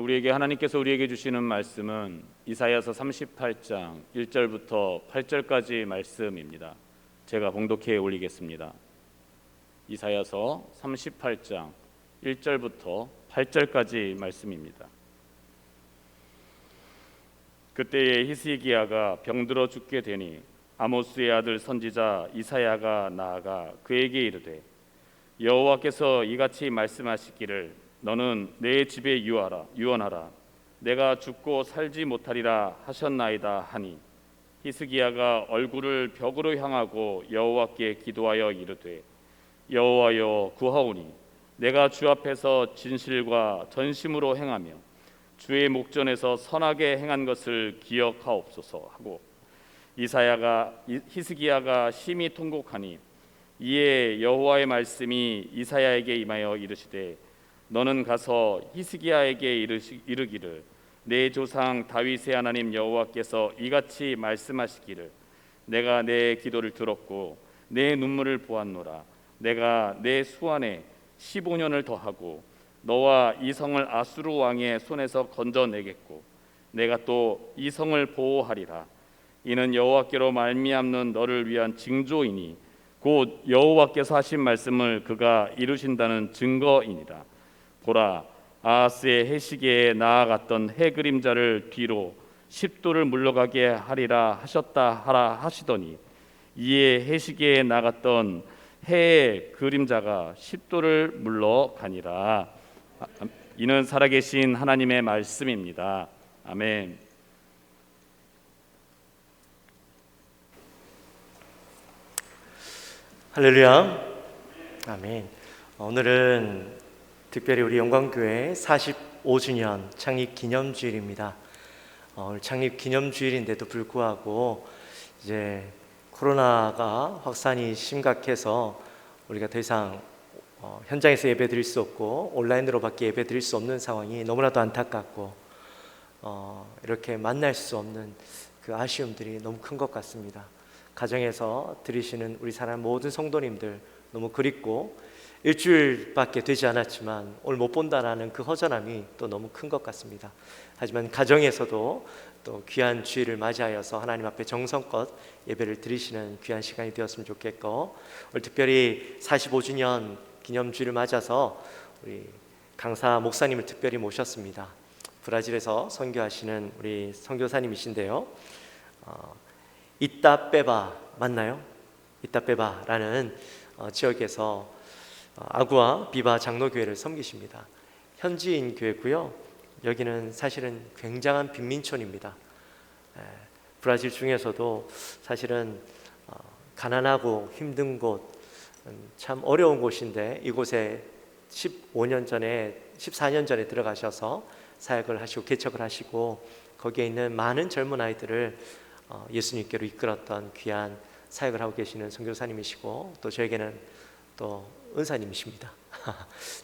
하나님께서 우리에게 주시는 말씀은 이사야서 38장 1절부터 8절까지 말씀입니다. 제가 봉독해 올리겠습니다. 이사야서 38장 1절부터 8절까지 말씀입니다. 그때에 히스기야가 병들어 죽게 되니 아모스의 아들 선지자 이사야가 나아가 그에게 이르되 여호와께서 이같이 말씀하시기를 너는 내 집에 유언하라 내가 죽고 살지 못하리라 하셨나이다 하니 히스기야가 얼굴을 벽으로 향하고 여호와께 기도하여 이르되 여호와여 구하오니 내가 주 앞에서 진실과 전심으로 행하며 주의 목전에서 선하게 행한 것을 기억하옵소서 하고 히스기야가 심히 통곡하니 이에 여호와의 말씀이 이사야에게 임하여 이르시되 너는 가서 히스기야에게 이르기를 내 조상 다윗의 하나님 여호와께서 이같이 말씀하시기를 내가 내 기도를 들었고 내 눈물을 보았노라 내가 내 수완에 15년을 더하고 너와 이 성을 아수르 왕의 손에서 건져내겠고 내가 또 이 성을 보호하리라 이는 여호와께로 말미암는 너를 위한 징조이니 곧 여호와께서 하신 말씀을 그가 이루신다는 증거이니라 보라 아하스의 해시계에 나아갔던 해 그림자를 뒤로 10도를 물러가게 하리라 하셨다 하시더니 이에 해시계에 나갔던 해의 그림자가 10도를 물러가니라. 이는 살아계신 하나님의 말씀입니다. 아멘. 할렐루야. 아멘. 오늘은 특별히 우리 영광교회 45주년 창립 기념주일입니다. 오늘 창립 기념주일인데도 불구하고 이제 코로나가 확산이 심각해서 우리가 더 이상 현장에서 예배 드릴 수 없고 온라인으로밖에 예배 드릴 수 없는 상황이 너무나도 안타깝고 이렇게 만날 수 없는 그 아쉬움들이 너무 큰 것 같습니다. 가정에서 드리시는 우리 사랑 모든 성도님들 너무 그립고 일주일밖에 되지 않았지만 오늘 못 본다라는 그 허전함이 또 너무 큰 것 같습니다. 하지만 가정에서도 또 귀한 주일을 맞이하여서 하나님 앞에 정성껏 예배를 드리시는 귀한 시간이 되었으면 좋겠고 오늘 특별히 45주년 기념주일을 맞아서 우리 강사 목사님을 특별히 모셨습니다. 브라질에서 선교하시는 우리 선교사님이신데요. 이따빼바 맞나요? 이따빼바라는 지역에서 아구아 비바 장로교회를 섬기십니다. 현지인 교회고요. 여기는 사실은 굉장한 빈민촌입니다. 브라질 중에서도 사실은 가난하고 힘든 곳, 참 어려운 곳인데 이곳에 14년 전에 들어가셔서 사역을 하시고 개척을 하시고 거기에 있는 많은 젊은 아이들을 예수님께로 이끌었던 귀한 사역을 하고 계시는 선교사님이시고 또 저에게는 또 은사님이십니다.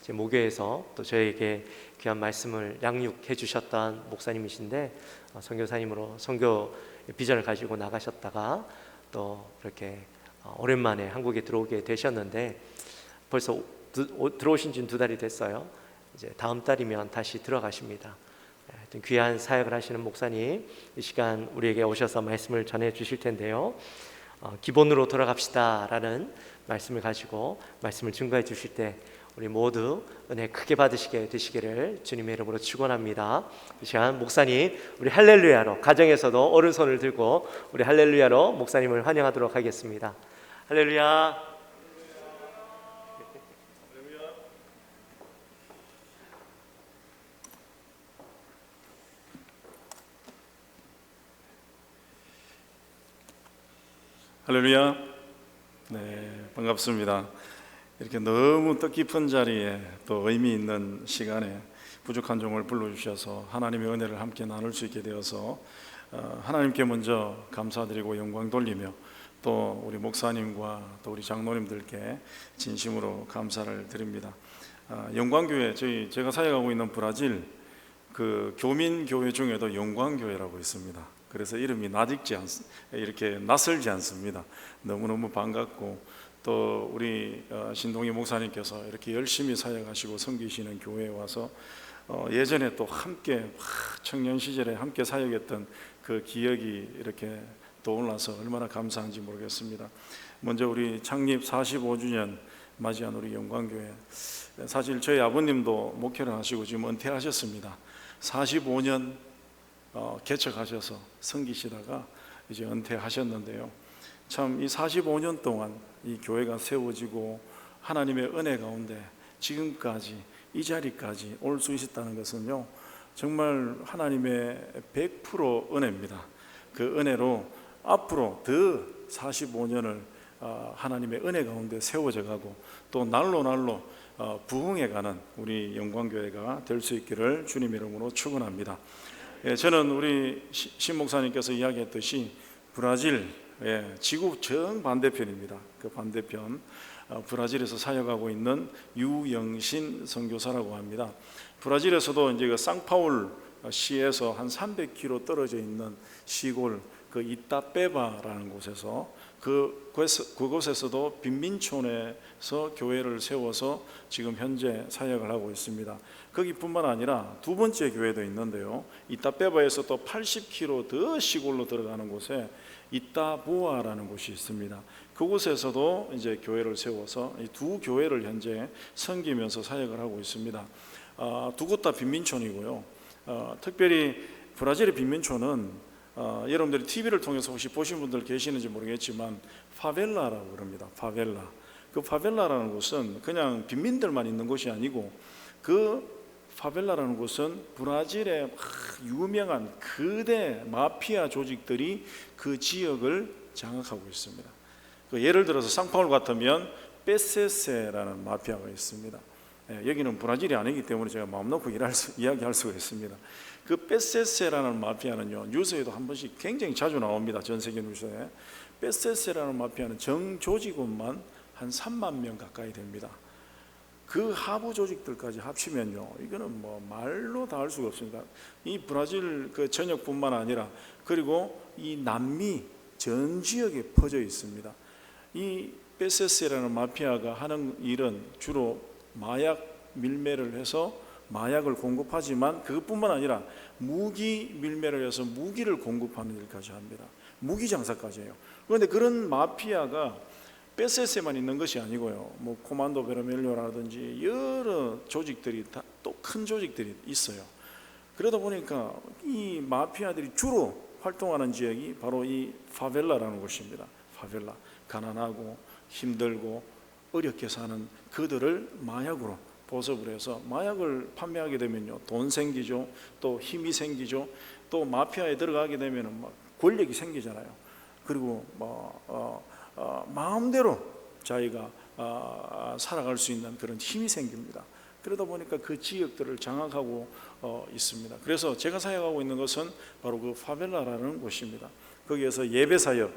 제 모교에서 또 저에게 귀한 말씀을 양육해 주셨던 목사님이신데 선교사님으로 선교 비전을 가지고 나가셨다가 또 이렇게 오랜만에 한국에 들어오게 되셨는데 벌써 들어오신 지는 2달이 됐어요. 이제 다음 달이면 다시 들어가십니다. 귀한 사역을 하시는 목사님 이 시간 우리에게 오셔서 말씀을 전해 주실 텐데요. 기본으로 돌아갑시다 라는 말씀을 가지고 말씀을 증거해 주실 때 우리 모두 은혜 크게 받으시게 되시기를 주님의 이름으로 축원합니다. 이 시간 목사님 우리 할렐루야로 가정에서도 오른손을 들고 우리 할렐루야로 목사님을 환영하도록 하겠습니다. 할렐루야. 할렐루야. 네, 반갑습니다. 이렇게 너무 뜻깊은 자리에 또 의미 있는 시간에 부족한 종을 불러주셔서 하나님의 은혜를 함께 나눌 수 있게 되어서 하나님께 먼저 감사드리고 영광 돌리며 또 우리 목사님과 또 우리 장로님들께 진심으로 감사를 드립니다. 영광교회 제가 사역하고 있는 브라질 그 교민교회 중에도 영광교회라고 있습니다. 그래서 이름이 이렇게 낯설지 않습니다. 너무너무 반갑고 또 우리 신동희 목사님께서 이렇게 열심히 사역하시고 섬기시는 교회에 와서 예전에 또 함께 청년 시절에 함께 사역했던 그 기억이 이렇게 떠올라서 얼마나 감사한지 모르겠습니다. 먼저 우리 창립 45주년 맞이한 우리 영광교회, 사실 저희 아버님도 목회를 하시고 지금 은퇴하셨습니다. 45년 개척하셔서 섬기시다가 이제 은퇴하셨는데요, 참 이 45년 동안 이 교회가 세워지고 하나님의 은혜 가운데 지금까지 이 자리까지 올 수 있었다는 것은요, 정말 하나님의 100% 은혜입니다. 그 은혜로 앞으로 더 45년을 하나님의 은혜 가운데 세워져 가고 또 날로 날로 부흥해가는 우리 영광교회가 될 수 있기를 주님의 이름으로 축원합니다. 저는 우리 신 목사님께서 이야기했듯이 브라질, 지구 정반대편입니다. 그 반대편 브라질에서 사역하고 있는 유영신 선교사라고 합니다. 브라질에서도 이제 그 상파울 시에서 한 300km 떨어져 있는 시골 그 이타페바라는 곳에서 그곳에서도 빈민촌에서 교회를 세워서 지금 현재 사역을 하고 있습니다. 거기뿐만 아니라 두 번째 교회도 있는데요, 이타페바에서 또 80km 더 시골로 들어가는 곳에 이타보아라는 곳이 있습니다. 그곳에서도 이제 교회를 세워서 이 두 교회를 현재 섬기면서 사역을 하고 있습니다. 두 곳 다 빈민촌이고요. 특별히 브라질의 빈민촌은 여러분들이 TV를 통해서 혹시 보신 분들 계시는지 모르겠지만 파벨라라고 그럽니다. 파벨라. 그 파벨라라는 곳은 그냥 빈민들만 있는 곳이 아니고, 그 파벨라라는 곳은 브라질의 유명한 거대 마피아 조직들이 그 지역을 장악하고 있습니다. 그 예를 들어서 상파울 같으면 페세세라는 마피아가 있습니다. 여기는 브라질이 아니기 때문에 제가 마음 놓고 이야기할 수가 있습니다. 그 페세세라는 마피아는요, 뉴스에도 한 번씩 굉장히 자주 나옵니다. 전 세계 뉴스에. 페세세라는 마피아는 정조직원만 한 3만 명 가까이 됩니다. 그 하부 조직들까지 합치면요, 이거는 뭐 말로 다 할 수가 없습니다. 이 브라질 그 전역뿐만 아니라 그리고 이 남미 전 지역에 퍼져 있습니다. 이 페세세라는 마피아가 하는 일은 주로 마약 밀매를 해서 마약을 공급하지만 그것뿐만 아니라 무기 밀매를 해서 무기를 공급하는 일까지 합니다. 무기 장사까지 해요. 그런데 그런 마피아가 페세세만 있는 것이 아니고요, 뭐 코만도 베르멜료라든지 여러 조직들이 다 또 큰 조직들이 있어요. 그러다 보니까 이 마피아들이 주로 활동하는 지역이 바로 이 파벨라라는 곳입니다. 파벨라, 가난하고 힘들고 어렵게 사는 그들을 마약으로 보습을 해서 마약을 판매하게 되면요, 돈 생기죠, 또 힘이 생기죠, 또 마피아에 들어가게 되면은 막 권력이 생기잖아요. 그리고 마음대로 자기가 살아갈 수 있는 그런 힘이 생깁니다. 그러다 보니까 그 지역들을 장악하고 있습니다. 그래서 제가 사역하고 있는 것은 바로 그 파벨라라는 곳입니다. 거기에서 예배 사역,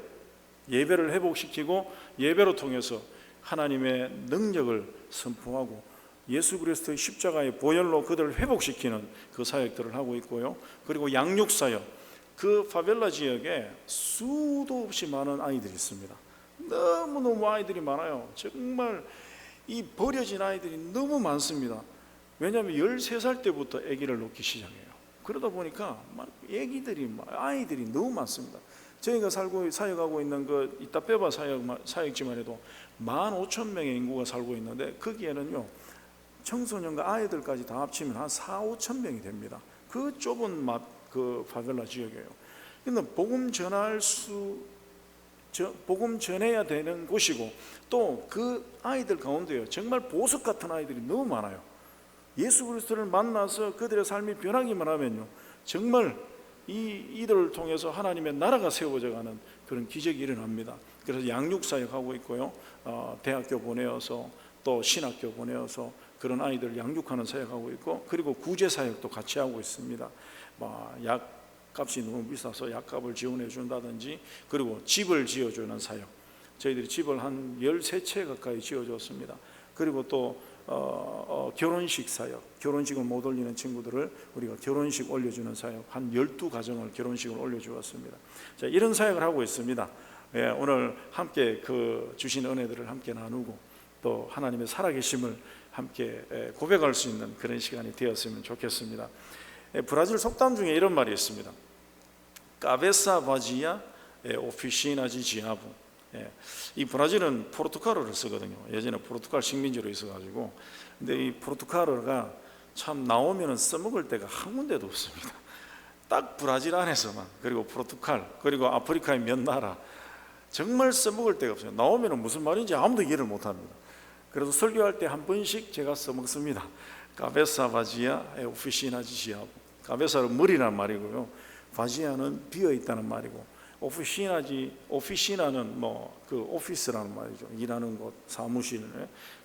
예배를 회복시키고 예배로 통해서 하나님의 능력을 선포하고 예수 그리스도의 십자가의 보혈로 그들을 회복시키는 그 사역들을 하고 있고요. 그리고 양육 사역, 그 파벨라 지역에 수도 없이 많은 아이들이 있습니다. 너무너무 아이들이 많아요. 정말 이 버려진 아이들이 너무 많습니다. 왜냐하면 13살 때부터 아기를 놓기 시작해요. 그러다 보니까 막 아이들이 너무 많습니다. 저희가 사역하고 있는 그 이타페바 사역지만 해도 15,000명의 인구가 살고 있는데 거기에는요, 청소년과 아이들까지 다 합치면 한 4,5,000명이 됩니다. 그 좁은 그 파벨라 지역이에요. 근데 복음 전해야 되는 곳이고, 또 그 아이들 가운데요, 정말 보석 같은 아이들이 너무 많아요. 예수 그리스도를 만나서 그들의 삶이 변하기만 하면요, 정말 이들을 통해서 하나님의 나라가 세워져 가는 그런 기적이 일어납니다. 그래서 양육 사역하고 있고요, 대학교 보내어서 또 신학교 보내어서 그런 아이들 양육하는 사역하고 있고, 그리고 구제 사역도 같이 하고 있습니다. 약값이 너무 비싸서 약값을 지원해 준다든지, 그리고 집을 지어주는 사역, 저희들이 집을 한 13채 가까이 지어줬습니다. 그리고 또 결혼식 사역, 결혼식을 못 올리는 친구들을 우리가 결혼식 올려주는 사역, 한 12가정을 결혼식을 올려주었습니다. 자, 이런 사역을 하고 있습니다. 오늘 함께 그 주신 은혜들을 함께 나누고, 또 하나님의 살아계심을 함께 고백할 수 있는 그런 시간이 되었으면 좋겠습니다. 브라질 속담 중에 이런 말이 있습니다. Cabeça vazia, oficina de diabo. 이 브라질은 포르투갈어를 쓰거든요. 예전에 포르투갈 식민지로 있어가지고, 근데 이 포르투갈어가 참 나오면은 써먹을 데가 한 군데도 없습니다. 딱 브라질 안에서만, 그리고 포르투갈, 그리고 아프리카의 몇 나라, 정말 써먹을 데가 없어요. 나오면은 무슨 말인지 아무도 이해를 못합니다. 그래서 설교할 때 한 번씩 제가 써먹습니다. Cabeça vazia, oficina de diabo. Cabeça는 머리란 말이고요. 바지아는 비어 있다는 말이고, 오피시나는 뭐 그 오피스라는 말이죠. 일하는 곳, 사무실.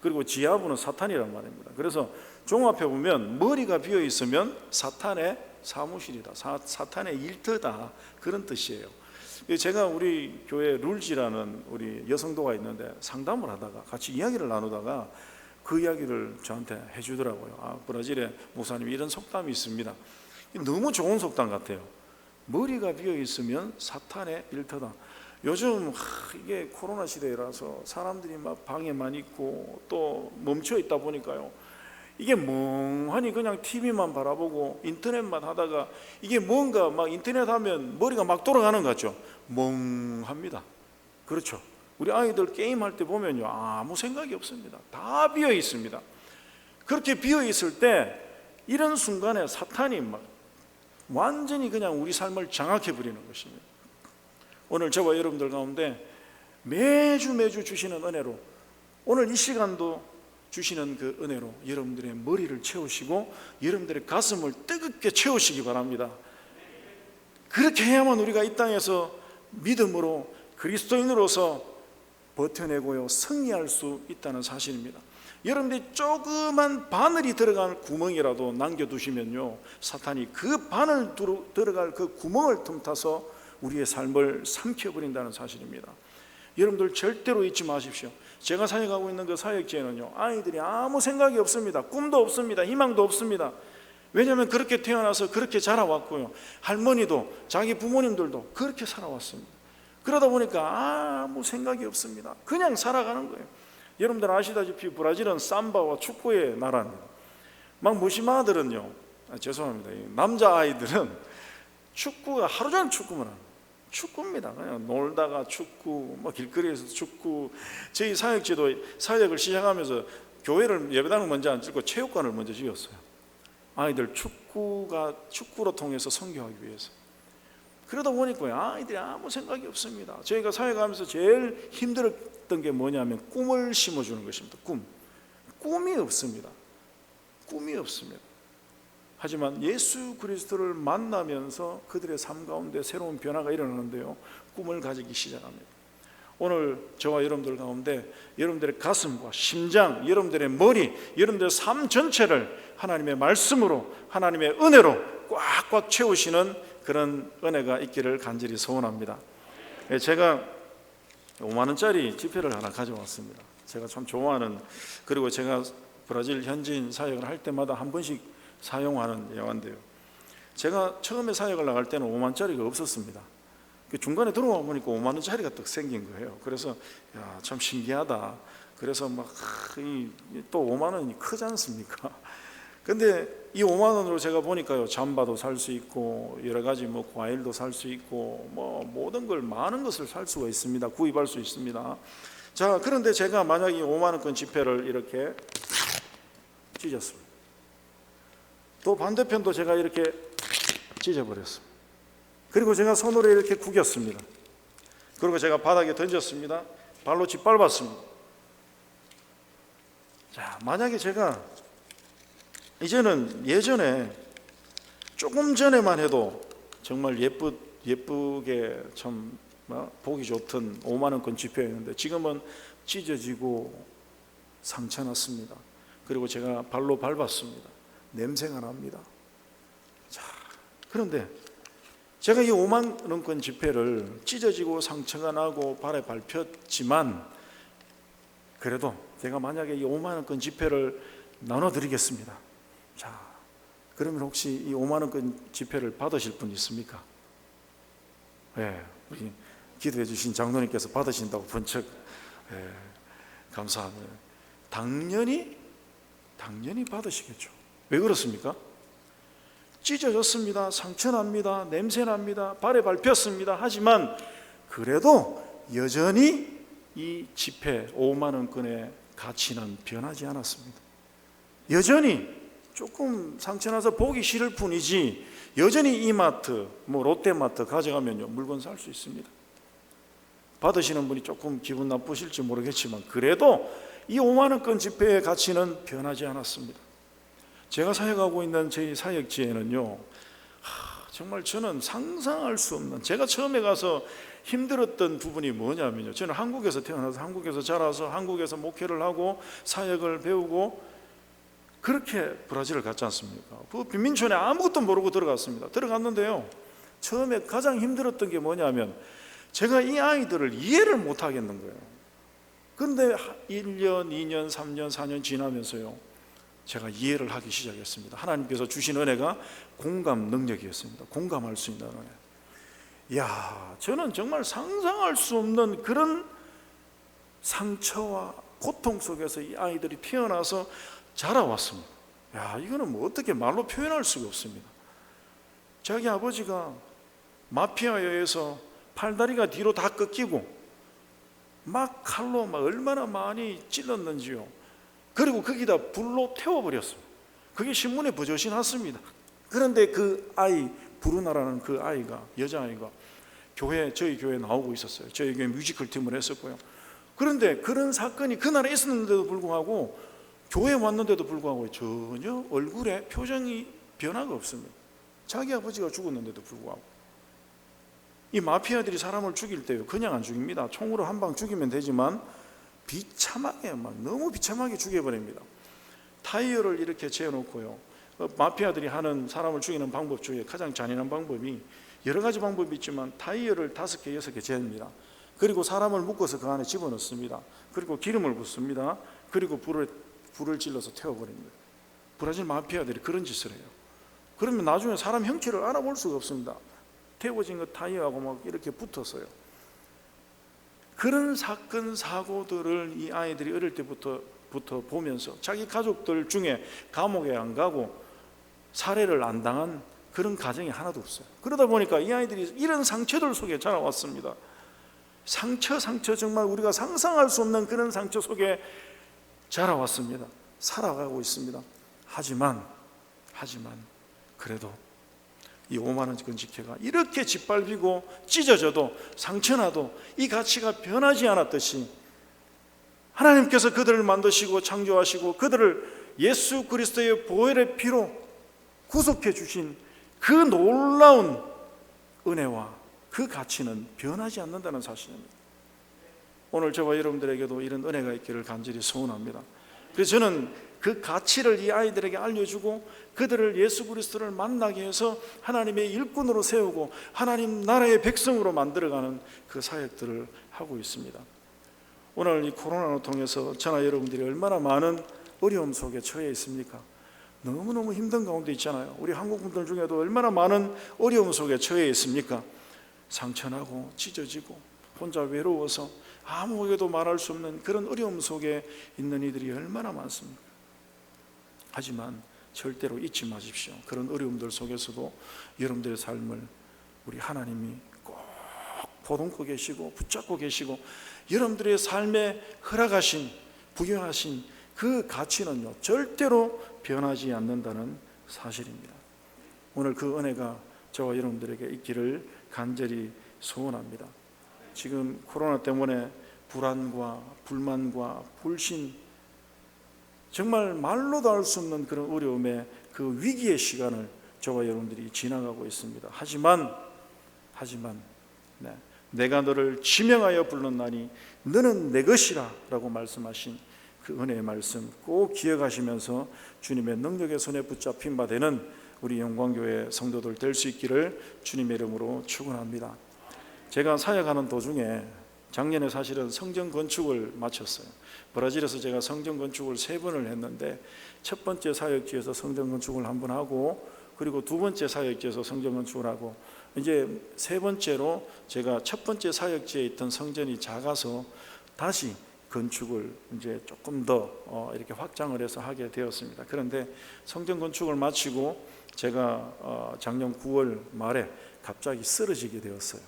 그리고 지하부는 사탄이라는 말입니다. 그래서 종합해 보면 머리가 비어 있으면 사탄의 사무실이다, 사탄의 일터다, 그런 뜻이에요. 제가 우리 교회 룰지라는 우리 여성도가 있는데 상담을 하다가 같이 이야기를 나누다가 그 이야기를 저한테 해주더라고요. 브라질에 목사님이 이런 속담이 있습니다. 너무 좋은 속담 같아요. 머리가 비어 있으면 사탄의 일터다. 요즘 이게 코로나 시대라서 사람들이 막 방에만 있고 또 멈춰 있다 보니까요, 이게 멍하니 그냥 TV만 바라보고 인터넷만 하다가 이게 뭔가 막 인터넷 하면 머리가 막 돌아가는 것 같죠. 멍합니다. 그렇죠. 우리 아이들 게임할 때 보면요, 아무 생각이 없습니다. 다 비어 있습니다. 그렇게 비어 있을 때 이런 순간에 사탄이 막 완전히 그냥 우리 삶을 장악해 버리는 것입니다. 오늘 저와 여러분들 가운데 매주 주시는 은혜로, 오늘 이 시간도 주시는 그 은혜로 여러분들의 머리를 채우시고 여러분들의 가슴을 뜨겁게 채우시기 바랍니다. 그렇게 해야만 우리가 이 땅에서 믿음으로 그리스도인으로서 버텨내고요, 승리할 수 있다는 사실입니다. 여러분들이 조그만 바늘이 들어간 구멍이라도 남겨두시면요, 사탄이 그 바늘 들어갈 그 구멍을 틈타서 우리의 삶을 삼켜버린다는 사실입니다. 여러분들 절대로 잊지 마십시오. 제가 사역하고 있는 그 사역지에는요, 아이들이 아무 생각이 없습니다. 꿈도 없습니다. 희망도 없습니다. 왜냐하면 그렇게 태어나서 그렇게 자라왔고요, 할머니도 자기 부모님들도 그렇게 살아왔습니다. 그러다 보니까 아무 생각이 없습니다. 그냥 살아가는 거예요. 여러분들 아시다시피 브라질은 삼바와 축구의 나라입니다. 막 무시마들은요, 죄송합니다, 남자아이들은 축구가 하루 종일 축구만 합니다. 축구입니다. 그냥 놀다가 축구, 뭐 길거리에서 축구. 저희 사역지도 사역을 시작하면서 교회를 예배당을 먼저 안 짓고 체육관을 먼저 지었어요. 아이들 축구로 통해서 선교하기 위해서. 그러다 보니까 아이들이 아무 생각이 없습니다. 저희가 사역하면서 제일 힘들었던 게 뭐냐면 꿈을 심어주는 것입니다. 꿈이 없습니다. 꿈이 없습니다. 하지만 예수 그리스도를 만나면서 그들의 삶 가운데 새로운 변화가 일어나는데요, 꿈을 가지기 시작합니다. 오늘 저와 여러분들 가운데 여러분들의 가슴과 심장, 여러분들의 머리, 여러분들의 삶 전체를 하나님의 말씀으로, 하나님의 은혜로 꽉꽉 채우시는 그런 은혜가 있기를 간절히 소원합니다. 제가 5만 원짜리 지폐를 하나 가져왔습니다. 제가 참 좋아하는, 그리고 제가 브라질 현지인 사역을 할 때마다 한 번씩 사용하는 영화인데요, 제가 처음에 사역을 나갈 때는 5만 원짜리가 없었습니다. 중간에 들어와 보니까 5만 원짜리가 딱 생긴 거예요. 그래서 참 신기하다. 그래서 또 5만 원이 크지 않습니까? 근데 이 5만 원으로 제가 보니까요, 잠바도 살 수 있고 여러 가지 뭐 과일도 살 수 있고 뭐 모든 걸, 많은 것을 살 수가 있습니다. 구입할 수 있습니다. 자, 그런데 제가 만약 이 5만 원권 지폐를 이렇게 찢었습니다. 또 반대편도 제가 이렇게 찢어버렸습니다. 그리고 제가 손으로 이렇게 구겼습니다. 그리고 제가 바닥에 던졌습니다. 발로 짓밟았습니다. 자, 만약에 제가 이제는 예전에 조금 전에만 해도 정말 예쁘게 참 보기 좋던 5만 원권 지폐였는데 지금은 찢어지고 상처났습니다. 그리고 제가 발로 밟았습니다. 냄새가 납니다. 자, 그런데 제가 이 5만 원권 지폐를 찢어지고 상처가 나고 발에 밟혔지만, 그래도 제가 만약에 이 5만 원권 지폐를 나눠드리겠습니다. 자, 그러면 혹시 이 5만 원권 지폐를 받으실 분 있습니까? 네, 우리 기도해 주신 장로님께서 받으신다고 번쩍, 감사합니다. 당연히 받으시겠죠. 왜 그렇습니까? 찢어졌습니다. 상처납니다. 냄새납니다. 발에 밟혔습니다. 하지만 그래도 여전히 이 지폐 5만 원권의 가치는 변하지 않았습니다. 여전히 조금 상처나서 보기 싫을 뿐이지 여전히 이마트, 롯데마트 가져가면요 물건 살 수 있습니다. 받으시는 분이 조금 기분 나쁘실지 모르겠지만 그래도 이 5만 원권 지폐의 가치는 변하지 않았습니다. 제가 사역하고 있는 저희 사역지에는요 정말 저는 상상할 수 없는, 제가 처음에 가서 힘들었던 부분이 뭐냐면요, 저는 한국에서 태어나서 한국에서 자라서 한국에서 목회를 하고 사역을 배우고 그렇게 브라질을 갔지 않습니까? 그 빈민촌에 아무것도 모르고 들어갔습니다. 들어갔는데요 처음에 가장 힘들었던 게 뭐냐면 제가 이 아이들을 이해를 못 하겠는 거예요. 그런데 1년, 2년, 3년, 4년 지나면서요 제가 이해를 하기 시작했습니다. 하나님께서 주신 은혜가 공감 능력이었습니다. 공감할 수 있는 은혜. 이야, 저는 정말 상상할 수 없는 그런 상처와 고통 속에서 이 아이들이 태어나서 자라왔습니다. 야, 이거는 뭐 어떻게 말로 표현할 수가 없습니다. 자기 아버지가 마피아에 의해서 팔다리가 뒤로 다 꺾이고 막 칼로 막 얼마나 많이 찔렀는지요. 그리고 거기다 불로 태워버렸습니다. 그게 신문에 버젓이 났습니다. 그런데 그 아이, 브루나라는 그 아이가, 여자아이가 저희 교회에 나오고 있었어요. 저희 교회 뮤지컬 팀을 했었고요. 그런데 그런 사건이 그날에 있었는데도 불구하고 교회에 왔는데도 불구하고 전혀 얼굴에 표정이 변화가 없습니다. 자기 아버지가 죽었는데도 불구하고. 이 마피아들이 사람을 죽일 때요 그냥 안 죽입니다. 총으로 한 방 죽이면 되지만 비참하게, 막 너무 비참하게 죽여버립니다. 타이어를 이렇게 재어놓고요 마피아들이 하는 사람을 죽이는 방법 중에 가장 잔인한 방법이, 여러 가지 방법이 있지만 타이어를 5개, 6개 재입니다. 그리고 사람을 묶어서 그 안에 집어넣습니다. 그리고 기름을 붓습니다. 그리고 불을 질러서 태워버립니다. 브라질 마피아들이 그런 짓을 해요. 그러면 나중에 사람 형체를 알아볼 수가 없습니다. 태워진 그 타이어하고 막 이렇게 붙었어요. 그런 사건 사고들을 이 아이들이 어릴 때부터 보면서 자기 가족들 중에 감옥에 안 가고 살해를 안 당한 그런 가정이 하나도 없어요. 그러다 보니까 이 아이들이 이런 상처들 속에 자라왔습니다. 상처 정말 우리가 상상할 수 없는 그런 상처 속에 자라왔습니다. 살아가고 있습니다. 하지만 그래도 이 5만 원권 지폐가 이렇게 짓밟히고 찢어져도 상처나도 이 가치가 변하지 않았듯이 하나님께서 그들을 만드시고 창조하시고 그들을 예수 그리스도의 보혈의 피로 구속해 주신 그 놀라운 은혜와 그 가치는 변하지 않는다는 사실입니다. 오늘 저와 여러분들에게도 이런 은혜가 있기를 간절히 소원합니다. 그래서 저는 그 가치를 이 아이들에게 알려주고 그들을 예수 그리스도를 만나게 해서 하나님의 일꾼으로 세우고 하나님 나라의 백성으로 만들어가는 그 사역들을 하고 있습니다. 오늘 이 코로나를 통해서 저나 여러분들이 얼마나 많은 어려움 속에 처해 있습니까? 너무너무 힘든 가운데 있잖아요. 우리 한국 분들 중에도 얼마나 많은 어려움 속에 처해 있습니까? 상처나고 찢어지고 혼자 외로워서 아무에게도 말할 수 없는 그런 어려움 속에 있는 이들이 얼마나 많습니까? 하지만 절대로 잊지 마십시오. 그런 어려움들 속에서도 여러분들의 삶을 우리 하나님이 꼭 보듬고 계시고 붙잡고 계시고 여러분들의 삶에 허락하신 부여하신 그 가치는요 절대로 변하지 않는다는 사실입니다. 오늘 그 은혜가 저와 여러분들에게 있기를 간절히 소원합니다. 지금 코로나 때문에 불안과 불만과 불신, 정말 말로도 할 수 없는 그런 어려움의 그 위기의 시간을 저와 여러분들이 지나가고 있습니다. 하지만 내가 너를 지명하여 불렀나니 너는 내 것이라 라고 말씀하신 그 은혜의 말씀 꼭 기억하시면서 주님의 능력의 손에 붙잡힌 바 되는 우리 영광교회 성도들 될 수 있기를 주님의 이름으로 축원합니다. 제가 사역하는 도중에 작년에 사실은 성전 건축을 마쳤어요. 브라질에서 제가 성전 건축을 3번을 했는데 첫 번째 사역지에서 성전 건축을 1번 하고 그리고 두 번째 사역지에서 성전 건축을 하고 이제 3번째로 제가 첫 번째 사역지에 있던 성전이 작아서 다시 건축을 이제 조금 더 이렇게 확장을 해서 하게 되었습니다. 그런데 성전 건축을 마치고 제가 작년 9월 말에 갑자기 쓰러지게 되었어요.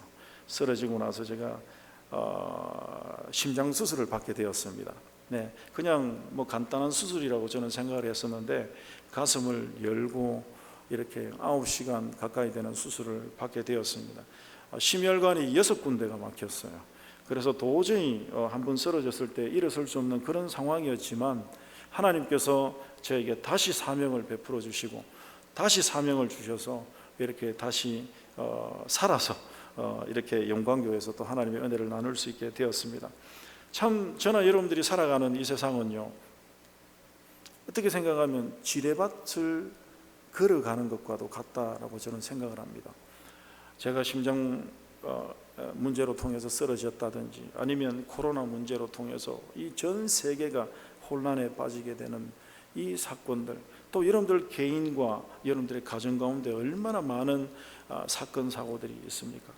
쓰러지고 나서 제가 심장 수술을 받게 되었습니다. 네, 그냥 뭐 간단한 수술이라고 저는 생각을 했었는데 가슴을 열고 이렇게 9시간 가까이 되는 수술을 받게 되었습니다. 심혈관이 6군데가 막혔어요. 그래서 도저히 한번 쓰러졌을 때 일어설 수 없는 그런 상황이었지만 하나님께서 저에게 다시 사명을 베풀어 주시고 다시 사명을 주셔서 이렇게 다시 살아서 이렇게 영광교회에서 또 하나님의 은혜를 나눌 수 있게 되었습니다. 참 저나 여러분들이 살아가는 이 세상은요, 어떻게 생각하면 지뢰밭을 걸어가는 것과도 같다라고 저는 생각을 합니다. 제가 심장 문제로 통해서 쓰러졌다든지 아니면 코로나 문제로 통해서 이 전 세계가 혼란에 빠지게 되는 이 사건들, 또 여러분들 개인과 여러분들의 가정 가운데 얼마나 많은 사건 사고들이 있습니까?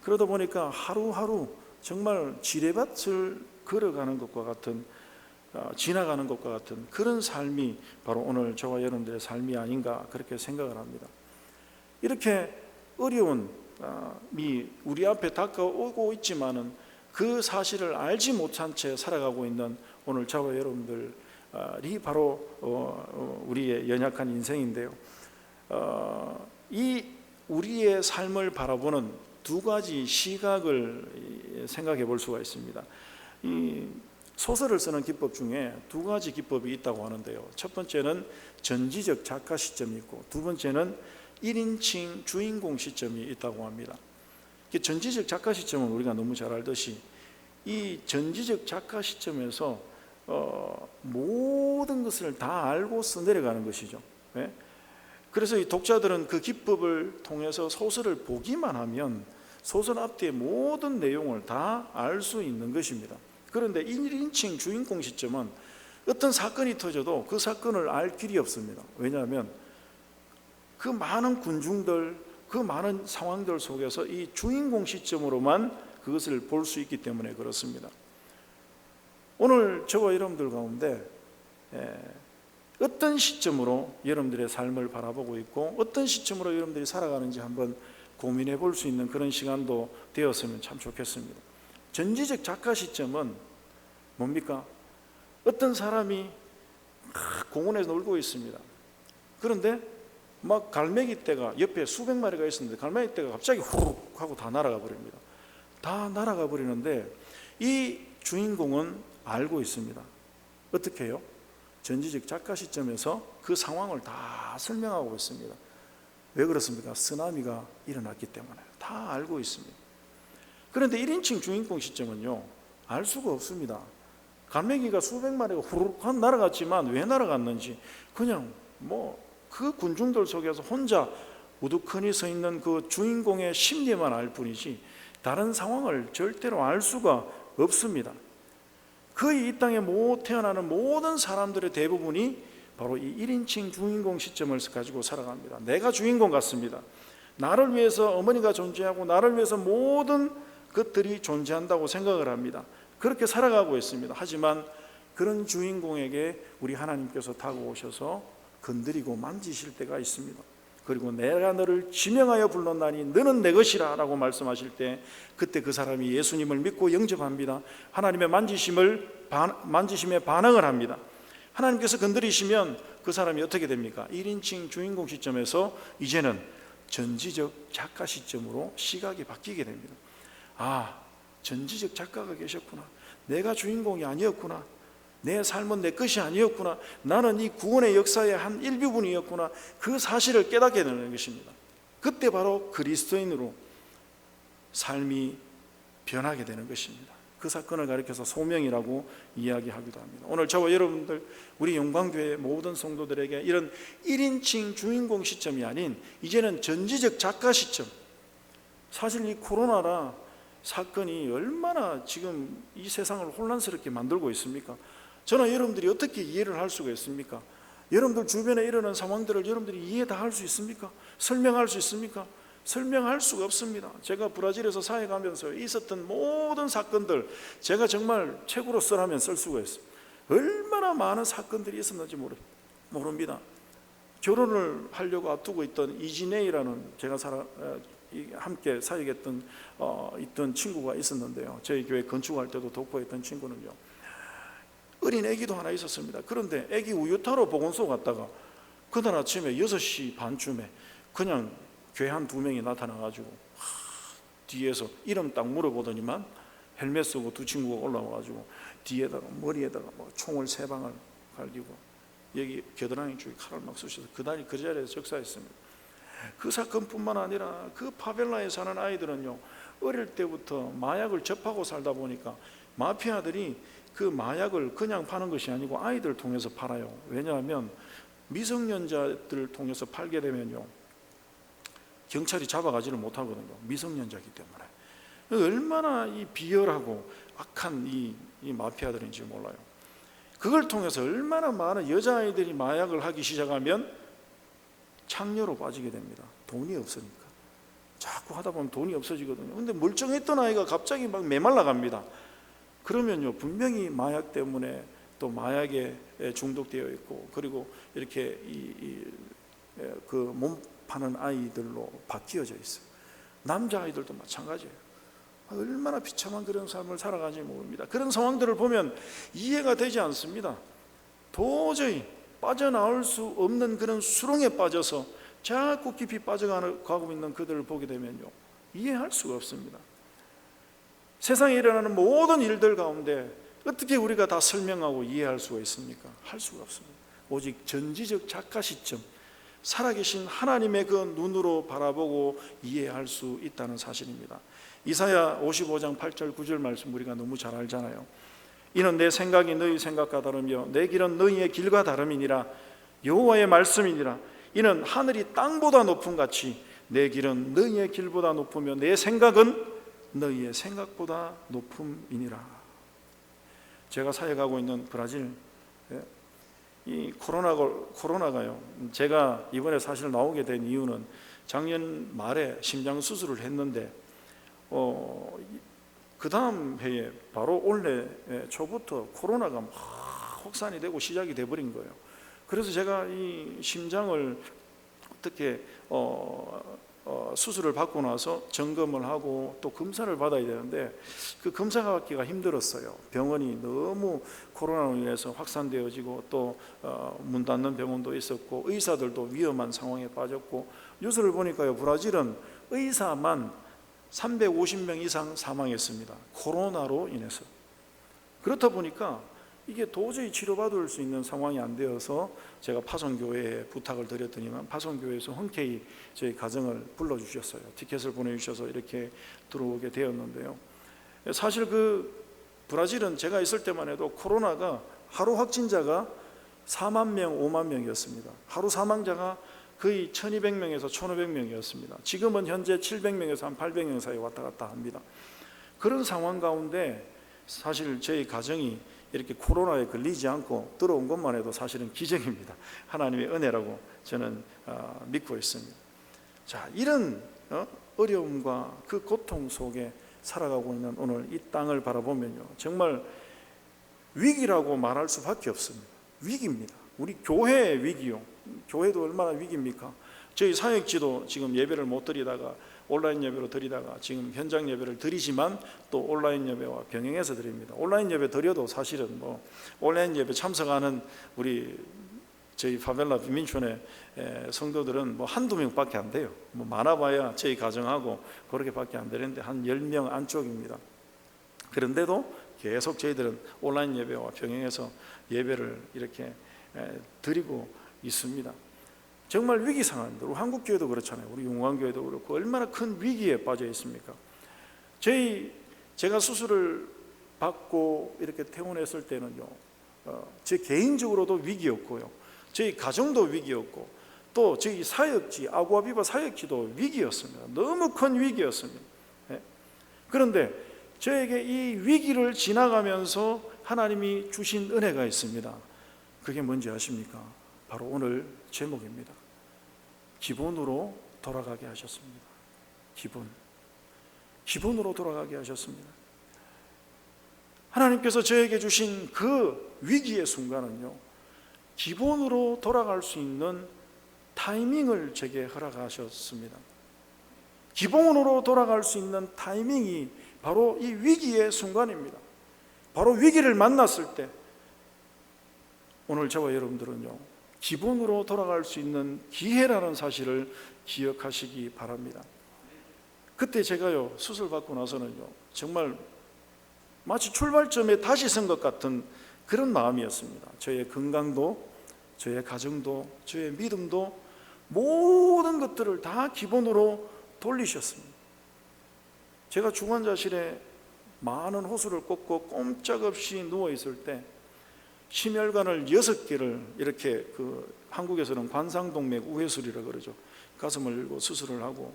그러다 보니까 하루하루 정말 지뢰밭을 걸어가는 것과 같은 지나가는 것과 같은 그런 삶이 바로 오늘 저와 여러분들의 삶이 아닌가 그렇게 생각을 합니다. 이렇게 어려운 우리 앞에 다가오고 있지만은 그 사실을 알지 못한 채 살아가고 있는 오늘 저와 여러분들이 바로 우리의 연약한 인생인데요. 이 우리의 삶을 바라보는 두 가지 시각을 생각해 볼 수가 있습니다. 이 소설을 쓰는 기법 중에 두 가지 기법이 있다고 하는데요. 첫 번째는 전지적 작가 시점이 있고 두 번째는 1인칭 주인공 시점이 있다고 합니다. 전지적 작가 시점은 우리가 너무 잘 알듯이 이 전지적 작가 시점에서 모든 것을 다 알고 써내려가는 것이죠. 네? 그래서 이 독자들은 그 기법을 통해서 소설을 보기만 하면 소설 앞뒤의 모든 내용을 다 알 수 있는 것입니다. 그런데 1인칭 주인공 시점은 어떤 사건이 터져도 그 사건을 알 길이 없습니다. 왜냐하면 그 많은 군중들, 그 많은 상황들 속에서 이 주인공 시점으로만 그것을 볼 수 있기 때문에 그렇습니다. 오늘 저와 여러분들 가운데 어떤 시점으로 여러분들의 삶을 바라보고 있고 어떤 시점으로 여러분들이 살아가는지 한번 고민해 볼 수 있는 그런 시간도 되었으면 참 좋겠습니다. 전지적 작가 시점은 뭡니까? 어떤 사람이 공원에서 놀고 있습니다. 그런데 막 갈매기 떼가 옆에 수백 마리가 있었는데 갈매기 떼가 갑자기 후룩 하고 다 날아가 버립니다. 다 날아가 버리는데 이 주인공은 알고 있습니다. 어떻게 해요? 전지적 작가 시점에서 그 상황을 다 설명하고 있습니다. 왜 그렇습니까? 쓰나미가 일어났기 때문에 다 알고 있습니다. 그런데 1인칭 주인공 시점은요, 알 수가 없습니다. 갈매기가 수백 마리가 후루룩 날아갔지만 왜 날아갔는지 그냥 그 군중들 속에서 혼자 우두커니 서 있는 그 주인공의 심리만 알 뿐이지 다른 상황을 절대로 알 수가 없습니다. 거의 이 땅에 태어나는 모든 사람들의 대부분이 바로 이 1인칭 주인공 시점을 가지고 살아갑니다. 내가 주인공 같습니다. 나를 위해서 어머니가 존재하고 나를 위해서 모든 것들이 존재한다고 생각을 합니다. 그렇게 살아가고 있습니다. 하지만 그런 주인공에게 우리 하나님께서 다가오셔서 건드리고 만지실 때가 있습니다. 그리고 내가 너를 지명하여 불렀나니 너는 내 것이라 라고 말씀하실 때 그때 그 사람이 예수님을 믿고 영접합니다. 하나님의 만지심에 반응을 합니다. 하나님께서 건드리시면 그 사람이 어떻게 됩니까? 1인칭 주인공 시점에서 이제는 전지적 작가 시점으로 시각이 바뀌게 됩니다. 아, 전지적 작가가 계셨구나. 내가 주인공이 아니었구나. 내 삶은 내 것이 아니었구나. 나는 이 구원의 역사의 한 일부분이었구나. 그 사실을 깨닫게 되는 것입니다. 그때 바로 그리스도인으로 삶이 변하게 되는 것입니다. 그 사건을 가리켜서 소명이라고 이야기하기도 합니다. 오늘 저와 여러분들, 우리 영광교회 모든 성도들에게 이런 1인칭 주인공 시점이 아닌 이제는 전지적 작가 시점. 사실 이 코로나라 사건이 얼마나 지금 이 세상을 혼란스럽게 만들고 있습니까? 저는 여러분들이 어떻게 이해를 할 수가 있습니까? 여러분들 주변에 일어나는 상황들을 여러분들이 이해 다 할 수 있습니까? 설명할 수 있습니까? 설명할 수가 없습니다. 제가 브라질에서 사회 가면서 있었던 모든 사건들 제가 정말 책으로 쓰라면 쓸 수가 있어요. 얼마나 많은 사건들이 있었는지 모릅니다. 결혼을 하려고 앞두고 있던 이진혜라는 제가 함께 사역했던 있던 친구가 있었는데요. 저희 교회 건축할 때도 돕고했던 친구는요, 어린 아기도 하나 있었습니다. 그런데 아기 우유 타러 보건소 갔다가 그날 아침에 6시 반쯤에 그냥 교회 한 2명이 나타나가지고 뒤에서 이름 딱 물어보더니만 헬멧 쓰고 두 친구가 올라와가지고 뒤에다가 머리에다가 뭐 총을 3방을 갈기고 여기 겨드랑이 쪽에 칼을 막 쑤셔서 그날이 그 자리에서 적사했습니다. 그 사건뿐만 아니라 그 파벨라에 사는 아이들은요, 어릴 때부터 마약을 접하고 살다 보니까 마피아들이 그 마약을 그냥 파는 것이 아니고 아이들을 통해서 팔아요. 왜냐하면 미성년자들을 통해서 팔게 되면요, 경찰이 잡아가지를 못하거든요. 미성년자이기 때문에. 얼마나 이 비열하고 악한 이 마피아들인지 몰라요. 그걸 통해서 얼마나 많은 여자아이들이 마약을 하기 시작하면 창녀로 빠지게 됩니다. 돈이 없으니까. 자꾸 하다 보면 돈이 없어지거든요. 근데 멀쩡했던 아이가 갑자기 막 메말라 갑니다. 그러면요, 분명히 마약 때문에 또 마약에 중독되어 있고, 그리고 이렇게 그 몸 파는 아이들로 바뀌어져 있어요. 남자아이들도 마찬가지예요. 얼마나 비참한 그런 삶을 살아가는지 모릅니다. 그런 상황들을 보면 이해가 되지 않습니다. 도저히 빠져나올 수 없는 그런 수렁에 빠져서 자꾸 깊이 빠져가고 있는 그들을 보게 되면요, 이해할 수가 없습니다. 세상에 일어나는 모든 일들 가운데 어떻게 우리가 다 설명하고 이해할 수가 있습니까? 할 수가 없습니다. 오직 전지적 작가 시점, 살아계신 하나님의 그 눈으로 바라보고 이해할 수 있다는 사실입니다. 이사야 55장 8절 9절 말씀 우리가 너무 잘 알잖아요. 이는 내 생각이 너희 생각과 다르며 내 길은 너희의 길과 다름이니라. 여호와의 말씀이니라. 이는 하늘이 땅보다 높음 같이 내 길은 너희의 길보다 높으며 내 생각은 너희의 생각보다 높음이니라. 제가 사역하고 있는 브라질, 이 코로나가요, 제가 이번에 사실 나오게 된 이유는 작년 말에 심장 수술을 했는데 그 다음 해에 바로 올해 초부터 코로나가 막 확산이 되고 시작이 돼버린 거예요. 그래서 제가 이 심장을 어떻게 수술을 받고 나서 점검을 하고 또 검사를 받아야 되는데 그 검사 받기가 힘들었어요. 병원이 너무 코로나로 인해서 확산되어지고 또 문 닫는 병원도 있었고 의사들도 위험한 상황에 빠졌고, 뉴스를 보니까요, 브라질은 의사만 350명 이상 사망했습니다. 코로나로 인해서. 그렇다 보니까 이게 도저히 치료받을 수 있는 상황이 안 되어서 제가 파송교회에 부탁을 드렸더니만 파송교회에서 흔쾌히 저희 가정을 불러주셨어요. 티켓을 보내주셔서 이렇게 들어오게 되었는데요. 사실 그 브라질은 제가 있을 때만 해도 코로나가 하루 확진자가 4만 명, 5만 명이었습니다. 하루 사망자가 거의 1200명에서 1500명이었습니다. 지금은 현재 700명에서 한 800명 사이 왔다 갔다 합니다. 그런 상황 가운데 사실 저희 가정이 이렇게 코로나에 걸리지 않고 들어온 것만 해도 사실은 기적입니다. 하나님의 은혜라고 저는 믿고 있습니다. 자, 이런 어려움과 그 고통 속에 살아가고 있는 오늘 이 땅을 바라보면요, 정말 위기라고 말할 수밖에 없습니다. 위기입니다. 우리 교회의 위기요. 교회도 얼마나 위기입니까? 저희 사역지도 지금 예배를 못 드리다가 온라인 예배로 드리다가 지금 현장 예배를 드리지만 또 온라인 예배와 병행해서 드립니다. 온라인 예배 드려도 사실은 뭐 온라인 예배 참석하는 우리 저희 파벨라 비민촌의 성도들은 뭐 한두 명밖에 안 돼요. 뭐 많아봐야 저희 가정하고 그렇게밖에 안 되는데 한 10명 안쪽입니다. 그런데도 계속 저희들은 온라인 예배와 병행해서 예배를 이렇게 드리고 있습니다. 정말 위기 상황입니다. 우리 한국교회도 그렇잖아요. 우리 용광교회도 그렇고 얼마나 큰 위기에 빠져 있습니까? 제가 수술을 받고 이렇게 퇴원했을 때는요, 제 개인적으로도 위기였고요, 저희 가정도 위기였고, 또 저희 사역지 아구아비바 사역지도 위기였습니다. 너무 큰 위기였습니다. 그런데 저에게 이 위기를 지나가면서 하나님이 주신 은혜가 있습니다. 그게 뭔지 아십니까? 바로 오늘 제목입니다. 기본으로 돌아가게 하셨습니다. 기본으로 돌아가게 하셨습니다. 하나님께서 저에게 주신 그 위기의 순간은요, 기본으로 돌아갈 수 있는 타이밍을 제게 허락하셨습니다. 기본으로 돌아갈 수 있는 타이밍이 바로 이 위기의 순간입니다. 바로 위기를 만났을 때 오늘 저와 여러분들은요, 기본으로 돌아갈 수 있는 기회라는 사실을 기억하시기 바랍니다. 그때 제가요, 수술 받고 나서는요, 정말 마치 출발점에 다시 선 것 같은 그런 마음이었습니다. 저의 건강도, 저의 가정도, 저의 믿음도, 모든 것들을 다 기본으로 돌리셨습니다. 제가 중환자실에 많은 호수를 꽂고 꼼짝없이 누워있을 때 심혈관을 6개를 이렇게 한국에서는 관상동맥 우회술이라고 그러죠. 가슴을 열고 수술을 하고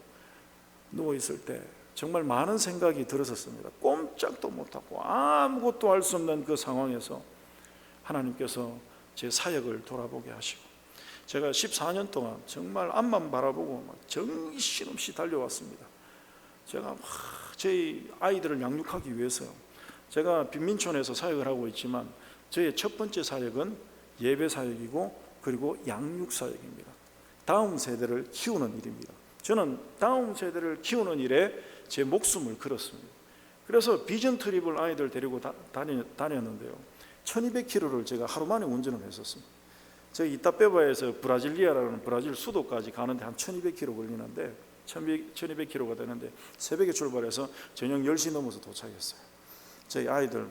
누워있을 때 정말 많은 생각이 들었었습니다. 꼼짝도 못하고 아무것도 할 수 없는 그 상황에서 하나님께서 제 사역을 돌아보게 하시고, 제가 14년 동안 정말 앞만 바라보고 정신없이 달려왔습니다. 제가 저희 아이들을 양육하기 위해서요. 제가 빈민촌에서 사역을 하고 있지만 저의 첫 번째 사역은 예배 사역이고, 그리고 양육 사역입니다. 다음 세대를 키우는 일입니다. 저는 다음 세대를 키우는 일에 제 목숨을 걸었습니다. 그래서 비전 트립을 아이들 데리고 다녔는데요, 1200km를 제가 하루 만에 운전을 했었습니다. 저희 이타페바에서 브라질리아라는 브라질 수도까지 가는데 한 1200km 걸리는데, 1200km가 되는데 새벽에 출발해서 저녁 10시 넘어서 도착했어요. 저희 아이들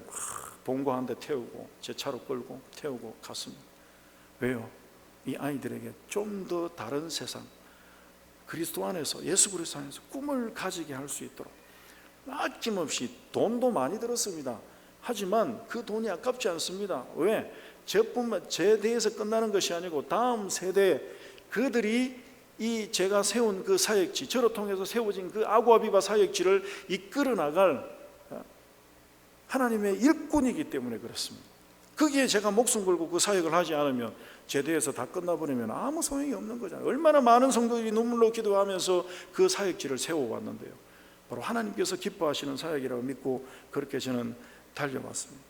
본거 한 대 태우고 제 차로 끌고 태우고 갔습니다. 왜요? 이 아이들에게 좀 더 다른 세상, 그리스도 안에서, 예수 그리스도 안에서 꿈을 가지게 할 수 있도록 아낌없이, 돈도 많이 들었습니다. 하지만 그 돈이 아깝지 않습니다. 왜? 제 대에서 끝나는 것이 아니고 다음 세대, 그들이 이 제가 세운 그 사역지, 저를 통해서 세워진 그 아구아비바 사역지를 이끌어 나갈 하나님의 일꾼이기 때문에 그렇습니다. 거기에 제가 목숨 걸고 그 사역을 하지 않으면, 제 대에서 다 끝나버리면 아무 소용이 없는 거잖아요. 얼마나 많은 성도들이 눈물로 기도하면서 그 사역지를 세워왔는데요, 바로 하나님께서 기뻐하시는 사역이라고 믿고 그렇게 저는 달려왔습니다.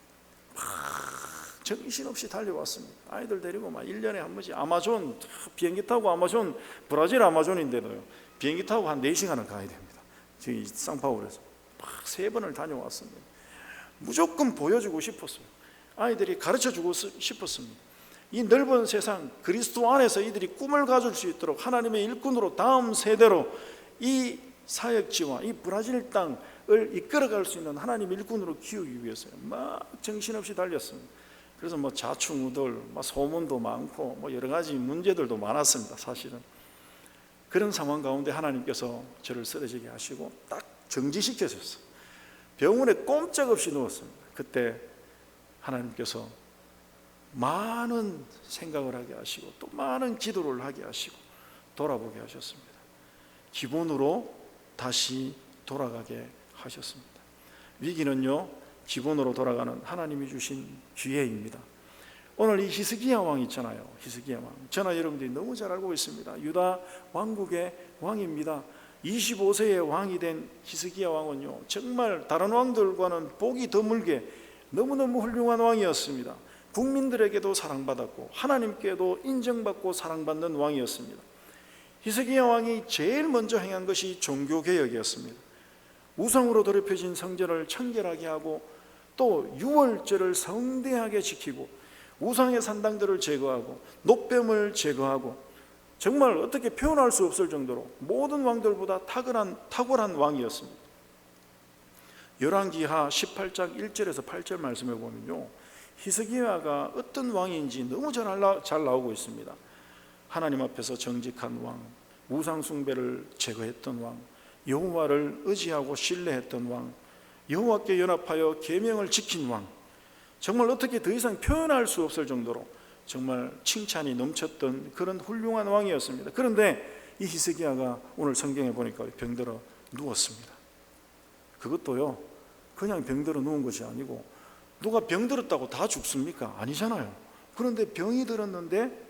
정신없이 달려왔습니다. 아이들 데리고 1년에 한 번씩 아마존, 비행기 타고 아마존, 브라질 아마존인데도요, 비행기 타고 한 4시간을 가야 됩니다. 저희 상파울에서 3번을 다녀왔습니다. 무조건 보여주고 싶었어요. 아이들이 가르쳐주고 싶었습니다. 이 넓은 세상, 그리스도 안에서 이들이 꿈을 가질 수 있도록 하나님의 일꾼으로 다음 세대로 이 사역지와 이 브라질 땅을 이끌어갈 수 있는 하나님의 일꾼으로 키우기 위해서요, 정신없이 달렸습니다. 그래서 자충우돌, 소문도 많고 여러 가지 문제들도 많았습니다. 사실은 그런 상황 가운데 하나님께서 저를 쓰러지게 하시고 딱 정지시켜줬어요. 병원에 꼼짝없이 누웠습니다. 그때 하나님께서 많은 생각을 하게 하시고 또 많은 기도를 하게 하시고 돌아보게 하셨습니다. 기본으로 다시 돌아가게 하셨습니다. 위기는요, 기본으로 돌아가는 하나님이 주신 기회입니다. 오늘 이 히스기야 왕 있잖아요. 히스기야 왕, 저나 여러분들이 너무 잘 알고 있습니다. 유다 왕국의 왕입니다. 25세의 왕이 된 히스기야 왕은요, 정말 다른 왕들과는 복이 드물게 너무너무 훌륭한 왕이었습니다. 국민들에게도 사랑받았고 하나님께도 인정받고 사랑받는 왕이었습니다. 히스기야 왕이 제일 먼저 행한 것이 종교개혁이었습니다. 우상으로 더럽혀진 성전을 청결하게 하고 또 유월절을 성대하게 지키고 우상의 산당들을 제거하고 노뱀을 제거하고, 정말 어떻게 표현할 수 없을 정도로 모든 왕들보다 탁월한 왕이었습니다. 열왕기하 18장 1절에서 8절 말씀에 보면요, 히스기야가 어떤 왕인지 너무 잘 나오고 있습니다. 하나님 앞에서 정직한 왕, 우상 숭배를 제거했던 왕, 여호와를 의지하고 신뢰했던 왕, 여호와께 연합하여 계명을 지킨 왕, 정말 어떻게 더 이상 표현할 수 없을 정도로 정말 칭찬이 넘쳤던 그런 훌륭한 왕이었습니다. 그런데 이 히스기야가 오늘 성경에 보니까 병들어 누웠습니다. 그것도요, 그냥 병들어 누운 것이 아니고, 누가 병들었다고 다 죽습니까? 아니잖아요. 그런데 병이 들었는데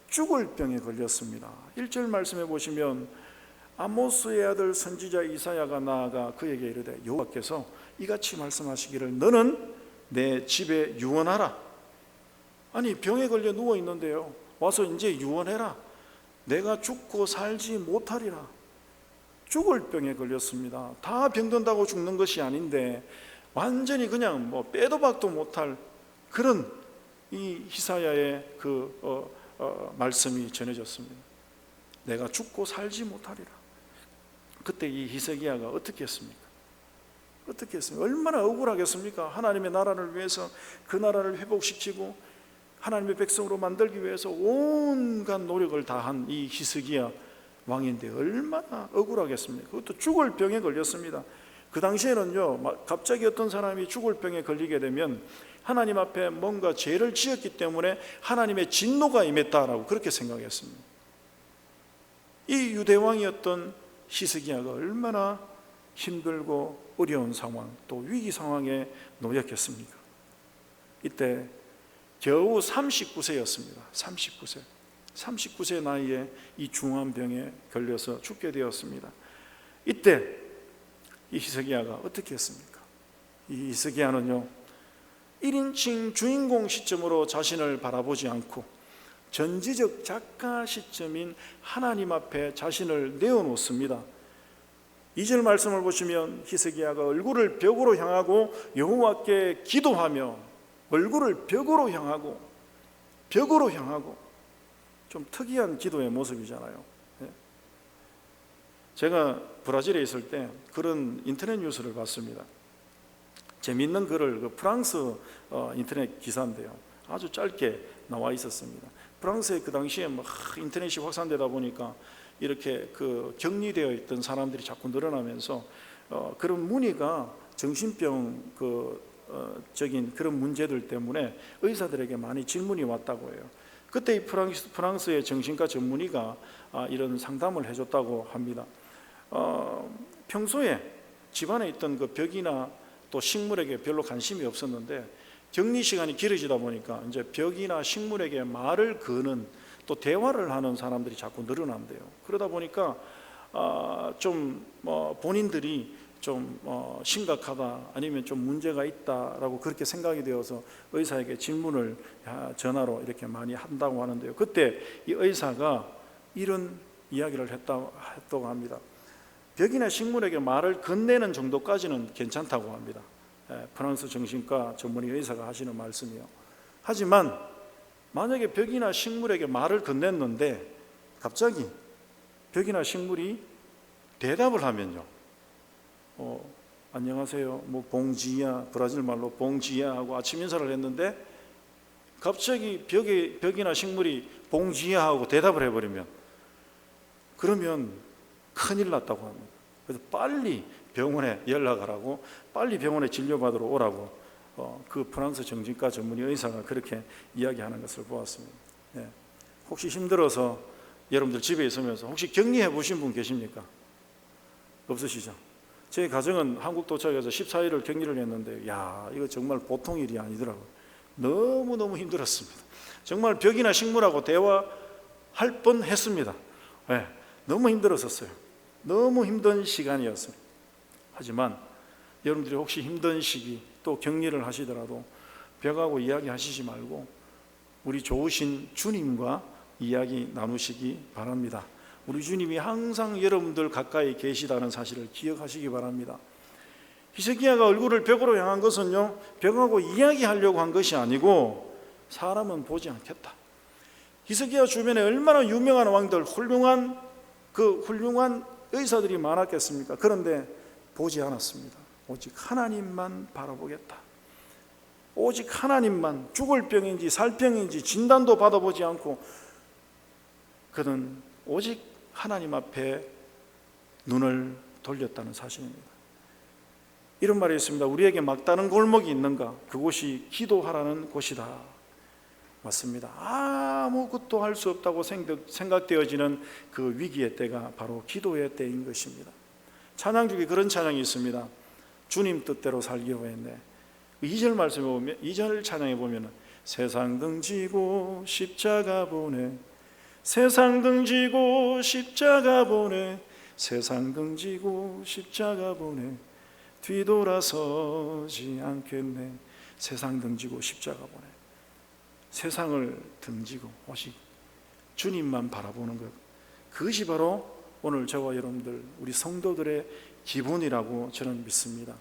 죽을 병에 걸렸습니다. 1절 말씀해 보시면 아모스의 아들 선지자 이사야가 나아가 그에게 이르되 여호와께서 이같이 말씀하시기를 너는 내 집에 유언하라. 아니 병에 걸려 누워 있는데요, 와서 이제 유언해라. 내가 죽고 살지 못하리라. 죽을 병에 걸렸습니다. 다 병든다고 죽는 것이 아닌데 완전히 그냥 뭐 빼도 박도 못할 그런 이 히사야의 말씀이 전해졌습니다. 내가 죽고 살지 못하리라. 그때 이 히스기야가 어떻게 했습니까? 어떻게 했습니까? 얼마나 억울하겠습니까? 하나님의 나라를 위해서 그 나라를 회복시키고 하나님의 백성으로 만들기 위해서 온갖 노력을 다한 이 히스기야 왕인데 얼마나 억울하겠습니까? 그것도 죽을 병에 걸렸습니다. 그 당시에는요, 갑자기 어떤 사람이 죽을 병에 걸리게 되면 하나님 앞에 뭔가 죄를 지었기 때문에 하나님의 진노가 임했다라고 그렇게 생각했습니다. 이 유대왕이었던 히스기야가 얼마나 힘들고 어려운 상황, 또 위기 상황에 놓였겠습니까? 이때 겨우 39세였습니다. 39세 나이에 이 중한 병에 걸려서 죽게 되었습니다. 이때 이 히스기야가 어떻게 했습니까? 이 히스기야는요, 1인칭 주인공 시점으로 자신을 바라보지 않고 전지적 작가 시점인 하나님 앞에 자신을 내어놓습니다. 2절 말씀을 보시면 히스기야가 얼굴을 벽으로 향하고 여호와께 기도하며, 얼굴을 벽으로 향하고 좀 특이한 기도의 모습이잖아요. 제가 브라질에 있을 때 그런 인터넷 뉴스를 봤습니다. 재미있는 글을, 프랑스 인터넷 기사인데요, 아주 짧게 나와 있었습니다. 프랑스에 그 당시에 막 인터넷이 확산되다 보니까 이렇게 격리되어 있던 사람들이 자꾸 늘어나면서 그런 문의가 정신병 적인 그런 문제들 때문에 의사들에게 많이 질문이 왔다고 해요. 그때 이 프랑스의 정신과 전문의가 이런 상담을 해줬다고 합니다. 평소에 집안에 있던 그 벽이나 또 식물에게 별로 관심이 없었는데 격리 시간이 길어지다 보니까 이제 벽이나 식물에게 말을 거는, 또 대화를 하는 사람들이 자꾸 늘어난대요. 그러다 보니까 본인들이 좀 심각하다, 아니면 좀 문제가 있다라고 그렇게 생각이 되어서 의사에게 질문을 전화로 이렇게 많이 한다고 하는데요. 그때 이 의사가 이런 이야기를 했다고 합니다. 벽이나 식물에게 말을 건네는 정도까지는 괜찮다고 합니다. 프랑스 정신과 전문의 의사가 하시는 말씀이요. 하지만 만약에 벽이나 식물에게 말을 건넸는데 갑자기 벽이나 식물이 대답을 하면요, 안녕하세요, 뭐 봉지야, 브라질 말로 봉지야 하고 아침 인사를 했는데 갑자기 벽이나 식물이 봉지야 하고 대답을 해버리면, 그러면 큰일 났다고 합니다. 그래서 빨리 병원에 연락하라고, 빨리 병원에 진료받으러 오라고 그 프랑스 정신과 전문의 의사가 그렇게 이야기하는 것을 보았습니다. 혹시 힘들어서 여러분들 집에 있으면서 혹시 격리해 보신 분 계십니까? 없으시죠? 제 가정은 한국 도착해서 14일을 격리를 했는데, 이거 정말 보통 일이 아니더라고요. 너무너무 힘들었습니다. 정말 벽이나 식물하고 대화할 뻔했습니다. 너무 힘들었었어요. 너무 힘든 시간이었습니다. 하지만 여러분들이 혹시 힘든 시기, 또 격리를 하시더라도 벽하고 이야기하시지 말고 우리 좋으신 주님과 이야기 나누시기 바랍니다. 우리 주님이 항상 여러분들 가까이 계시다는 사실을 기억하시기 바랍니다. 히스기야가 얼굴을 벽으로 향한 것은요, 벽하고 이야기하려고 한 것이 아니고 사람은 보지 않겠다. 히스기야 주변에 얼마나 유명한 왕들, 훌륭한 의사들이 많았겠습니까? 그런데 보지 않았습니다. 오직 하나님만 바라보겠다. 오직 하나님만, 죽을 병인지 살 병인지 진단도 받아보지 않고 그는 오직 하나님 앞에 눈을 돌렸다는 사실입니다. 이런 말이 있습니다. 우리에게 막다른 골목이 있는가? 그곳이 기도하라는 곳이다. 맞습니다. 아무것도 할 수 없다고 생각되어지는 그 위기의 때가 바로 기도의 때인 것입니다. 찬양 중에 그런 찬양이 있습니다. 주님 뜻대로 살기로 했네. 2절 말씀에 보면, 2절 찬양에 보면 세상 등지고 십자가 보내, 세상 등지고 십자가 보내, 세상 등지고 십자가 보내 뒤돌아서지 않겠네. 세상 등지고 십자가 보내. 세상을 등지고 오직 주님만 바라보는 것, 그것이 바로 오늘 저와 여러분들 우리 성도들의 기본이라고 저는 믿습니다.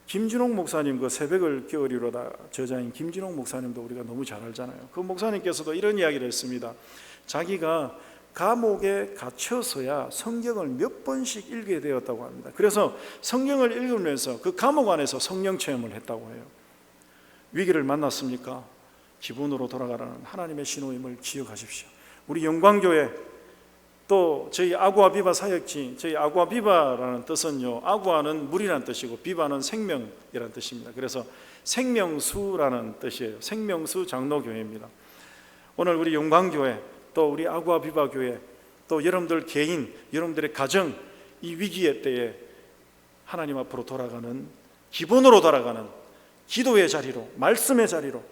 김진홍 목사님, 그 새벽을 깨우리로다 저자인 김진홍 목사님도 우리가 너무 잘 알잖아요. 그 목사님께서도 이런 이야기를 했습니다. 자기가 감옥에 갇혀서야 성경을 몇 번씩 읽게 되었다고 합니다. 그래서 성경을 읽으면서 그 감옥 안에서 성령 체험을 했다고 해요. 위기를 만났습니까? 기본으로 돌아가라는 하나님의 신호임을 기억하십시오. 우리 영광교회, 또 저희 아구아 비바 사역지, 저희 아구아 비바라는 뜻은요, 아구아는 물이라는 뜻이고 비바는 생명이라는 뜻입니다. 그래서 생명수라는 뜻이에요. 생명수 장로교회입니다. 오늘 우리 영광교회, 또 우리 아구아 비바 교회, 또 여러분들 개인, 여러분들의 가정, 이 위기의 때에 하나님 앞으로 돌아가는, 기본으로 돌아가는 기도의 자리로, 말씀의 자리로,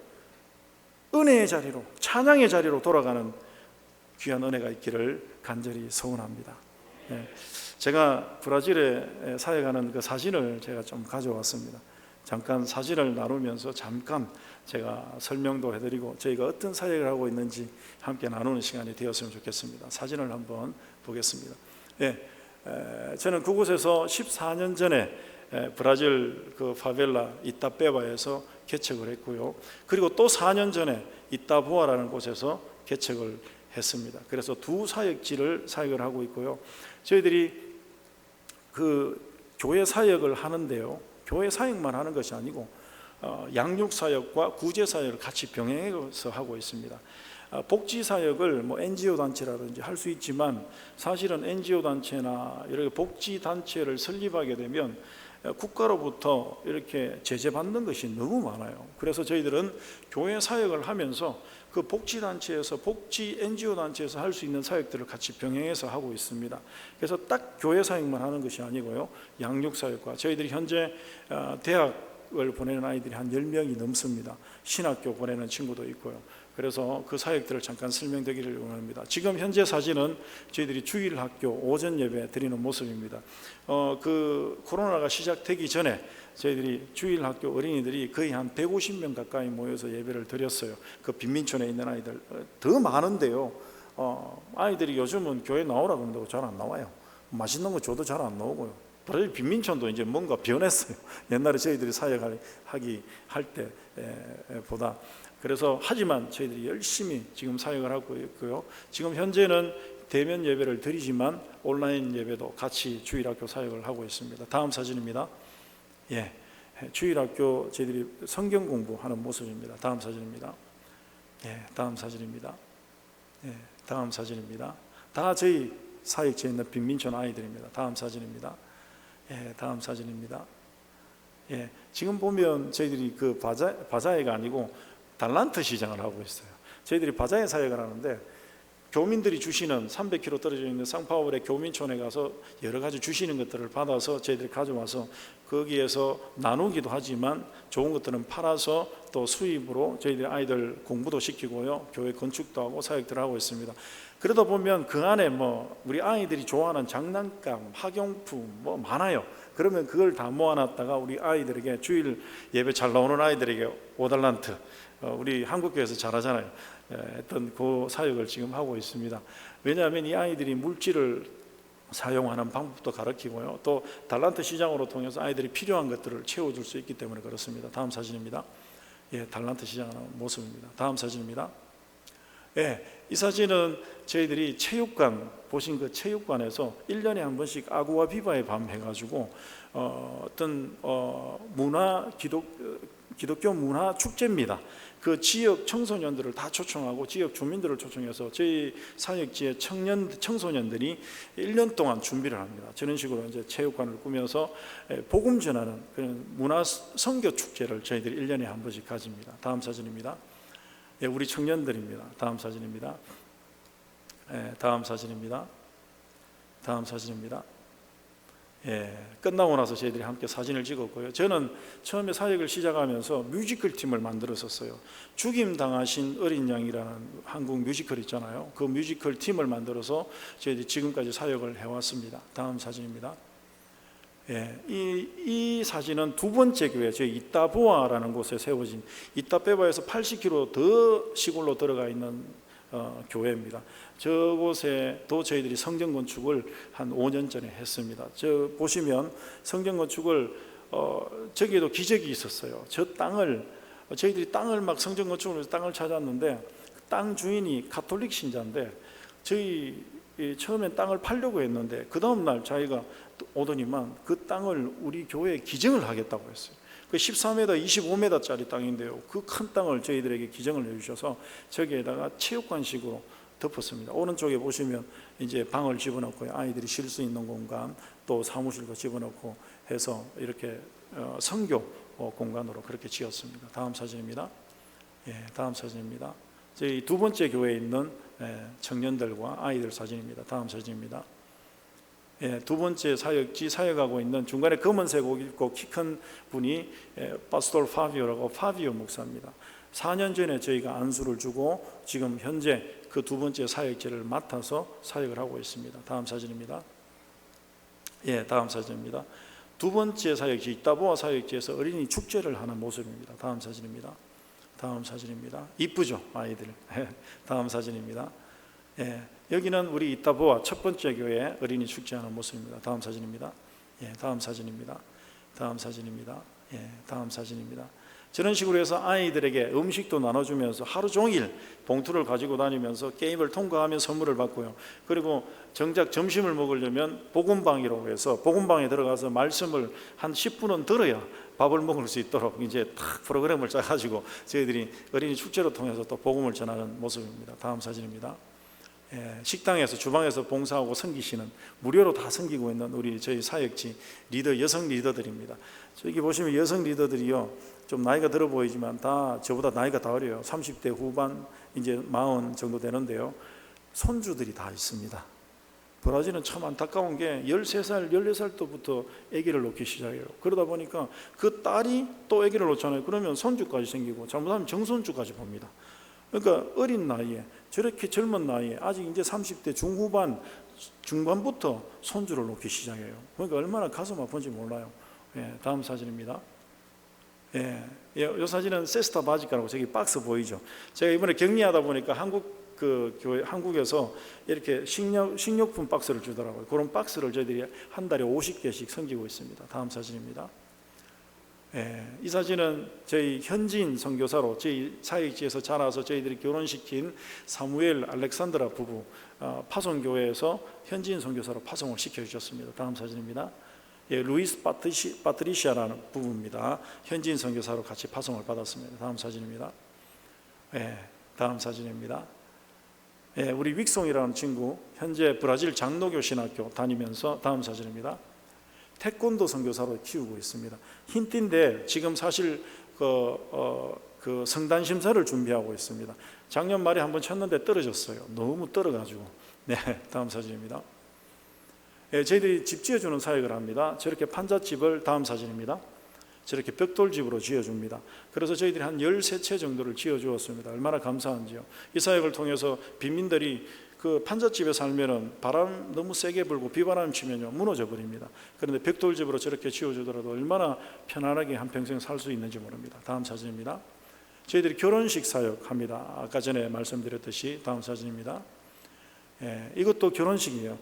은혜의 자리로, 찬양의 자리로 돌아가는 귀한 은혜가 있기를 간절히 소원합니다. 제가 브라질에 사역하는 그 사진을 제가 좀 가져왔습니다. 잠깐 사진을 나누면서 잠깐 제가 설명도 해드리고 저희가 어떤 사역을 하고 있는지 함께 나누는 시간이 되었으면 좋겠습니다. 사진을 한번 보겠습니다. 저는 그곳에서 14년 전에 브라질 그 파벨라 이타페바에서 개척을 했고요. 그리고 또 4년 전에 이타보아라는 곳에서 개척을 했습니다. 그래서 두 사역지를 사역을 하고 있고요. 저희들이 그 교회 사역을 하는데요, 교회 사역만 하는 것이 아니고 양육 사역과 구제 사역을 같이 병행해서 하고 있습니다. 복지 사역을 뭐 NGO 단체라든지 할 수 있지만 사실은 NGO 단체나 이렇게 복지 단체를 설립하게 되면 국가로부터 이렇게 제재받는 것이 너무 많아요. 그래서 저희들은 교회 사역을 하면서 그 복지 단체에서, 복지 NGO 단체에서 할 수 있는 사역들을 같이 병행해서 하고 있습니다. 그래서 딱 교회 사역만 하는 것이 아니고요, 양육 사역과, 저희들이 현재 대학을 보내는 아이들이 한 10명이 넘습니다. 신학교 보내는 친구도 있고요. 그래서 그 사역들을 잠깐 설명드리기를 원합니다. 지금 현재 사진은 저희들이 주일학교 오전 예배 드리는 모습입니다. 그 코로나가 시작되기 전에 저희들이 주일학교 어린이들이 거의 한 150명 가까이 모여서 예배를 드렸어요. 그 빈민촌에 있는 아이들 더 많은데요, 아이들이 요즘은 교회 나오라고 한다고 잘 안 나와요. 맛있는 거 줘도 잘 안 나오고요. 브라질 빈민촌도 이제 뭔가 변했어요. 옛날에 저희들이 사역하기 할 때보다. 그래서 하지만 저희들이 열심히 지금 사역을 하고 있고요. 지금 현재는 대면 예배를 드리지만 온라인 예배도 같이 주일학교 사역을 하고 있습니다. 다음 사진입니다. 주일학교 저희들이 성경 공부하는 모습입니다. 다음 사진입니다. 다음 사진입니다. 다음 사진입니다. 다 저희 사역지에 있는 빈민촌 아이들입니다. 다음 사진입니다. 다음 사진입니다. 지금 보면 저희들이 그 바자회가 아니고 달란트 시장을 하고 있어요. 저희들이 바자회 사역을 하는데 교민들이 주시는 300km 떨어져 있는 상파울의 교민촌에 가서 여러 가지 주시는 것들을 받아서 저희들이 가져와서 거기에서 나누기도 하지만 좋은 것들은 팔아서 또 수입으로 저희들이 아이들 공부도 시키고요, 교회 건축도 하고 사역들을 하고 있습니다. 그러다 보면 그 안에 뭐 우리 아이들이 좋아하는 장난감, 학용품 뭐 많아요. 그러면 그걸 다 모아놨다가 우리 아이들에게, 주일 예배 잘 나오는 아이들에게 5달란트, 우리 한국교회에서 잘하잖아요, 했던 그 사역을 지금 하고 있습니다. 왜냐하면 이 아이들이 물질을 사용하는 방법도 가르치고요, 또 달란트 시장으로 통해서 아이들이 필요한 것들을 채워줄 수 있기 때문에 그렇습니다. 다음 사진입니다. 달란트 시장하는 모습입니다. 다음 사진입니다. 이 사진은 저희들이 체육관, 보신 그 체육관에서 1년에 한 번씩 아구아 비바의 밤 해가지고 어떤 기독교 문화 축제입니다. 그 지역 청소년들을 다 초청하고 지역 주민들을 초청해서 저희 사역지의 청소년들이 1년 동안 준비를 합니다. 저런 식으로 이제 체육관을 꾸며서 복음 전하는 그런 문화 선교 축제를 저희들이 1년에 한 번씩 가집니다. 다음 사진입니다. 우리 청년들입니다. 다음 사진입니다. 다음 사진입니다. 다음 사진입니다. 끝나고 나서 저희들이 함께 사진을 찍었고요. 저는 처음에 사역을 시작하면서 뮤지컬 팀을 만들었었어요. 죽임 당하신 어린 양이라는 한국 뮤지컬 있잖아요. 그 뮤지컬 팀을 만들어서 저희들이 지금까지 사역을 해왔습니다. 다음 사진입니다. 이 사진은 두 번째 교회, 저희 이따보아라는 곳에 세워진, 이따빼바에서 80km 더 시골로 들어가 있는 교회입니다. 저곳에도 저희들이 성전 건축을 한 5년 전에 했습니다. 저 보시면 성전 건축을 저기에도 기적이 있었어요. 저 땅을 저희들이 땅을 막 성전 건축을 위해서 땅을 찾았는데 땅 주인이 가톨릭 신자인데 저희 처음엔 땅을 팔려고 했는데 그 다음 날 자기가 오더니만 그 땅을 우리 교회에 기증을 하겠다고 했어요. 그 13m, 25m짜리 땅인데요. 그 큰 땅을 저희들에게 기증을 해주셔서 저기에다가 체육관식으로 덮었습니다. 오른쪽에 보시면 이제 방을 집어넣고 아이들이 쉴 수 있는 공간, 또 사무실도 집어넣고 해서 이렇게 선교 공간으로 그렇게 지었습니다. 다음 사진입니다. 다음 사진입니다. 저희 두 번째 교회에 있는 청년들과 아이들 사진입니다. 다음 사진입니다. 두 번째 사역지 사역하고 있는 중간에 검은색 옷 입고 키 큰 분이 파스톨 파비오라고 파비오 목사입니다. 4년 전에 저희가 안수를 주고 지금 현재 그 두 번째 사역지를 맡아서 사역을 하고 있습니다. 다음 사진입니다. 다음 사진입니다. 두 번째 사역지 이따보아 사역지에서 어린이 축제를 하는 모습입니다. 다음 사진입니다. 다음 사진입니다. 이쁘죠 아이들. 다음 사진입니다. 여기는 우리 이따보아 첫 번째 교회 어린이 축제하는 모습입니다. 다음 사진입니다. 다음 사진입니다. 다음 사진입니다. 다음 사진입니다. 저런 식으로 해서 아이들에게 음식도 나눠주면서 하루 종일 봉투를 가지고 다니면서 게임을 통과하면 선물을 받고요. 그리고 정작 점심을 먹으려면 복음방이라고 해서 복음방에 들어가서 말씀을 한 10분은 들어야 밥을 먹을 수 있도록 이제 딱 프로그램을 짜가지고 저희들이 어린이 축제를 통해서 또 복음을 전하는 모습입니다. 다음 사진입니다. 식당에서 주방에서 봉사하고 섬기시는 무료로 다 섬기고 있는 우리 저희 사역지 리더 여성 리더들입니다. 저기 보시면 여성 리더들이요 좀 나이가 들어 보이지만 다 저보다 나이가 다 어려요. 30대 후반 이제 40 정도 되는데요. 손주들이 다 있습니다. 브라질은 참 안타까운 게 13살, 14살 때부터 아기를 놓기 시작해요. 그러다 보니까 그 딸이 또 아기를 놓잖아요. 그러면 손주까지 생기고 잘못하면 정손주까지 봅니다. 그러니까 어린 나이에 저렇게 젊은 나이에 아직 이제 30대 중반부터 손주를 놓기 시작해요. 그러니까 얼마나 가슴 아픈지 몰라요. 다음 사진입니다. 이 사진은 세스타 바지가라고 저기 박스 보이죠? 제가 이번에 격리하다 보니까 한국에서 이렇게 식료품 박스를 주더라고요. 그런 박스를 저희들이 한 달에 50개씩 섬기고 있습니다. 다음 사진입니다. 이 사진은 저희 현지인 선교사로 저희 사역지에서 자라서 저희들이 결혼시킨 사무엘 알렉산드라 부부 파송교회에서 현지인 선교사로 파송을 시켜주셨습니다. 다음 사진입니다. 루이스 파트리시아라는 부부입니다. 현지인 선교사로 같이 파송을 받았습니다. 다음 사진입니다. 다음 사진입니다. 우리 윅송이라는 친구 현재 브라질 장로교 신학교 다니면서 다음 사진입니다. 태권도 선교사로 키우고 있습니다. 흰 띠인데 지금 사실 그 성단 심사를 준비하고 있습니다. 작년 말에 한번 쳤는데 떨어졌어요. 너무 떨어가지고. 다음 사진입니다. 저희들이 집 지어주는 사역을 합니다. 저렇게 판잣집을 다음 사진입니다. 저렇게 벽돌집으로 지어줍니다. 그래서 저희들이 한 13채 정도를 지어주었습니다. 얼마나 감사한지요. 이 사역을 통해서 빈민들이 그 판잣집에 살면은 바람 너무 세게 불고 비바람 치면요 무너져 버립니다. 그런데 벽돌집으로 저렇게 지어주더라도 얼마나 편안하게 한평생 살 수 있는지 모릅니다. 다음 사진입니다. 저희들이 결혼식 사역합니다. 아까 전에 말씀드렸듯이 다음 사진입니다. 이것도 결혼식이에요.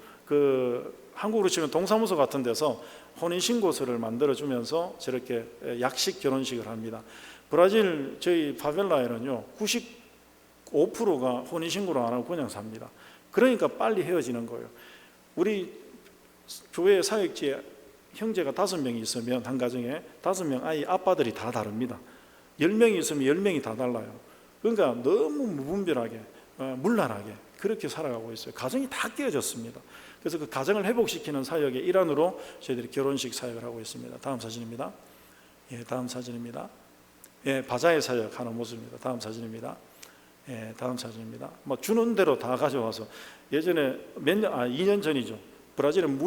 한국으로 치면 동사무소 같은 데서 혼인신고서를 만들어주면서 저렇게 약식 결혼식을 합니다. 브라질 저희 파벨라에는요 95%가 혼인신고를 안 하고 그냥 삽니다. 그러니까 빨리 헤어지는 거예요. 우리 교회 사역지에 형제가 5명이 있으면 한 가정에 5명 아이 아빠들이 다 다릅니다. 10명이 있으면 10명이 다 달라요. 그러니까 너무 무분별하게 문란하게 그렇게 살아가고 있어요. 가정이 다 깨어졌습니다. 그래서 그 가정을 회복시키는 사역의 일환으로 저희들이 결혼식 사역을 하고 있습니다. 다음 사진입니다. 다음 사진입니다. 바자회 사역하는 모습입니다. 다음 사진입니다. 다음 사진입니다. 뭐 주는 대로 다 가져와서 예전에 2년 전이죠. 브라질은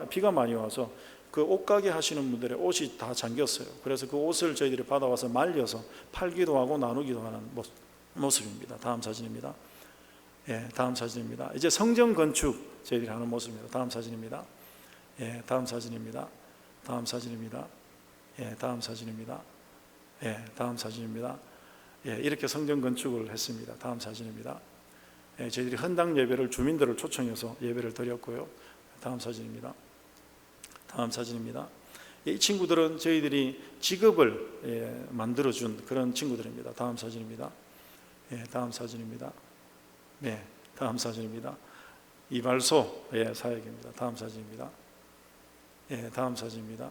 비가 많이 와서 그 옷가게 하시는 분들의 옷이 다 잠겼어요. 그래서 그 옷을 저희들이 받아와서 말려서 팔기도 하고 나누기도 하는 모습입니다. 다음 사진입니다. 예, 다음 사진입니다. 이제 성전 건축 저희들이 하는 모습입니다. 다음 사진입니다. 예, 다음 사진입니다. 다음 사진입니다. 예, 다음 사진입니다. 예, 다음 사진입니다. 예, 이렇게 성전 건축을 했습니다. 다음 사진입니다. 예, 저희들이 헌당 예배를 주민들을 초청해서 예배를 드렸고요. 다음 사진입니다. 다음 사진입니다. 예, 이 친구들은 저희들이 직업을 만들어준 그런 친구들입니다. 다음 사진입니다. 예, 다음 사진입니다. 네, 다음 사진입니다. 이발소 사역입니다. 다음 사진입니다. 예, 다음 사진입니다.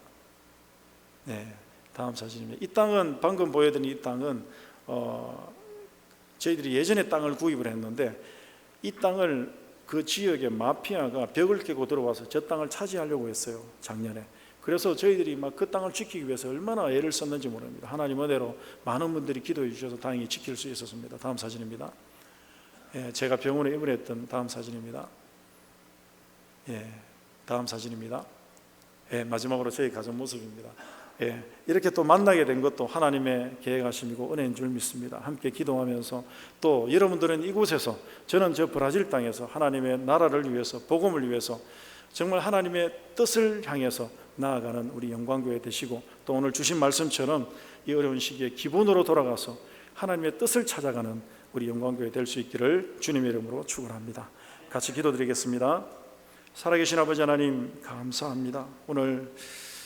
네, 다음 사진입니다. 이 땅은 방금 보여드린 이 땅은 저희들이 예전에 땅을 구입을 했는데 이 땅을 그 지역의 마피아가 벽을 깨고 들어와서 저 땅을 차지하려고 했어요. 작년에. 그래서 저희들이 막 그 땅을 지키기 위해서 얼마나 애를 썼는지 모릅니다. 하나님 은혜로 많은 분들이 기도해 주셔서 다행히 지킬 수 있었습니다. 다음 사진입니다. 예, 제가 병원에 입원했던 다음 사진입니다. 예, 다음 사진입니다. 예, 마지막으로 저희 가정 모습입니다. 예, 이렇게 또 만나게 된 것도 하나님의 계획하심이고 은혜인 줄 믿습니다. 함께 기도하면서 또 여러분들은 이곳에서, 저는 저 브라질 땅에서 하나님의 나라를 위해서, 복음을 위해서 정말 하나님의 뜻을 향해서 나아가는 우리 영광교회 되시고, 또 오늘 주신 말씀처럼 이 어려운 시기에 기본으로 돌아가서 하나님의 뜻을 찾아가는 우리 영광교회 될 수 있기를 주님의 이름으로 축원합니다. 같이 기도드리겠습니다. 살아계신 아버지 하나님, 감사합니다. 오늘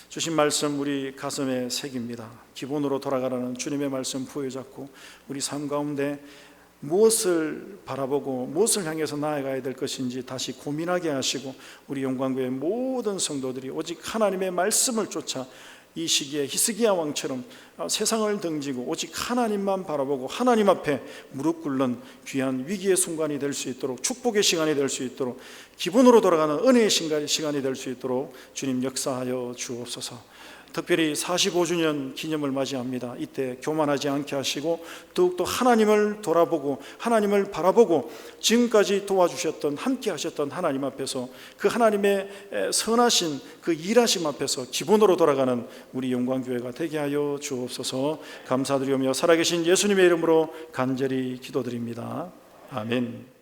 주신 말씀 우리 가슴에 새깁니다. 기본으로 돌아가라는 주님의 말씀 부여잡고 우리 삶 가운데 무엇을 바라보고 무엇을 향해서 나아가야 될 것인지 다시 고민하게 하시고, 우리 영광교회 모든 성도들이 오직 하나님의 말씀을 쫓아 이 시기에 히스기야 왕처럼 세상을 등지고 오직 하나님만 바라보고 하나님 앞에 무릎 꿇는 귀한 위기의 순간이 될 수 있도록, 축복의 시간이 될 수 있도록, 기본으로 돌아가는 은혜의 시간이 될 수 있도록 주님 역사하여 주옵소서. 특별히 45주년 기념을 맞이합니다. 이때 교만하지 않게 하시고 더욱더 하나님을 돌아보고 하나님을 바라보고 지금까지 도와주셨던, 함께 하셨던 하나님 앞에서 그 하나님의 선하신 그 일하심 앞에서 기본으로 돌아가는 우리 영광교회가 되게 하여 주옵소서. 감사드리며 살아계신 예수님의 이름으로 간절히 기도드립니다. 아멘.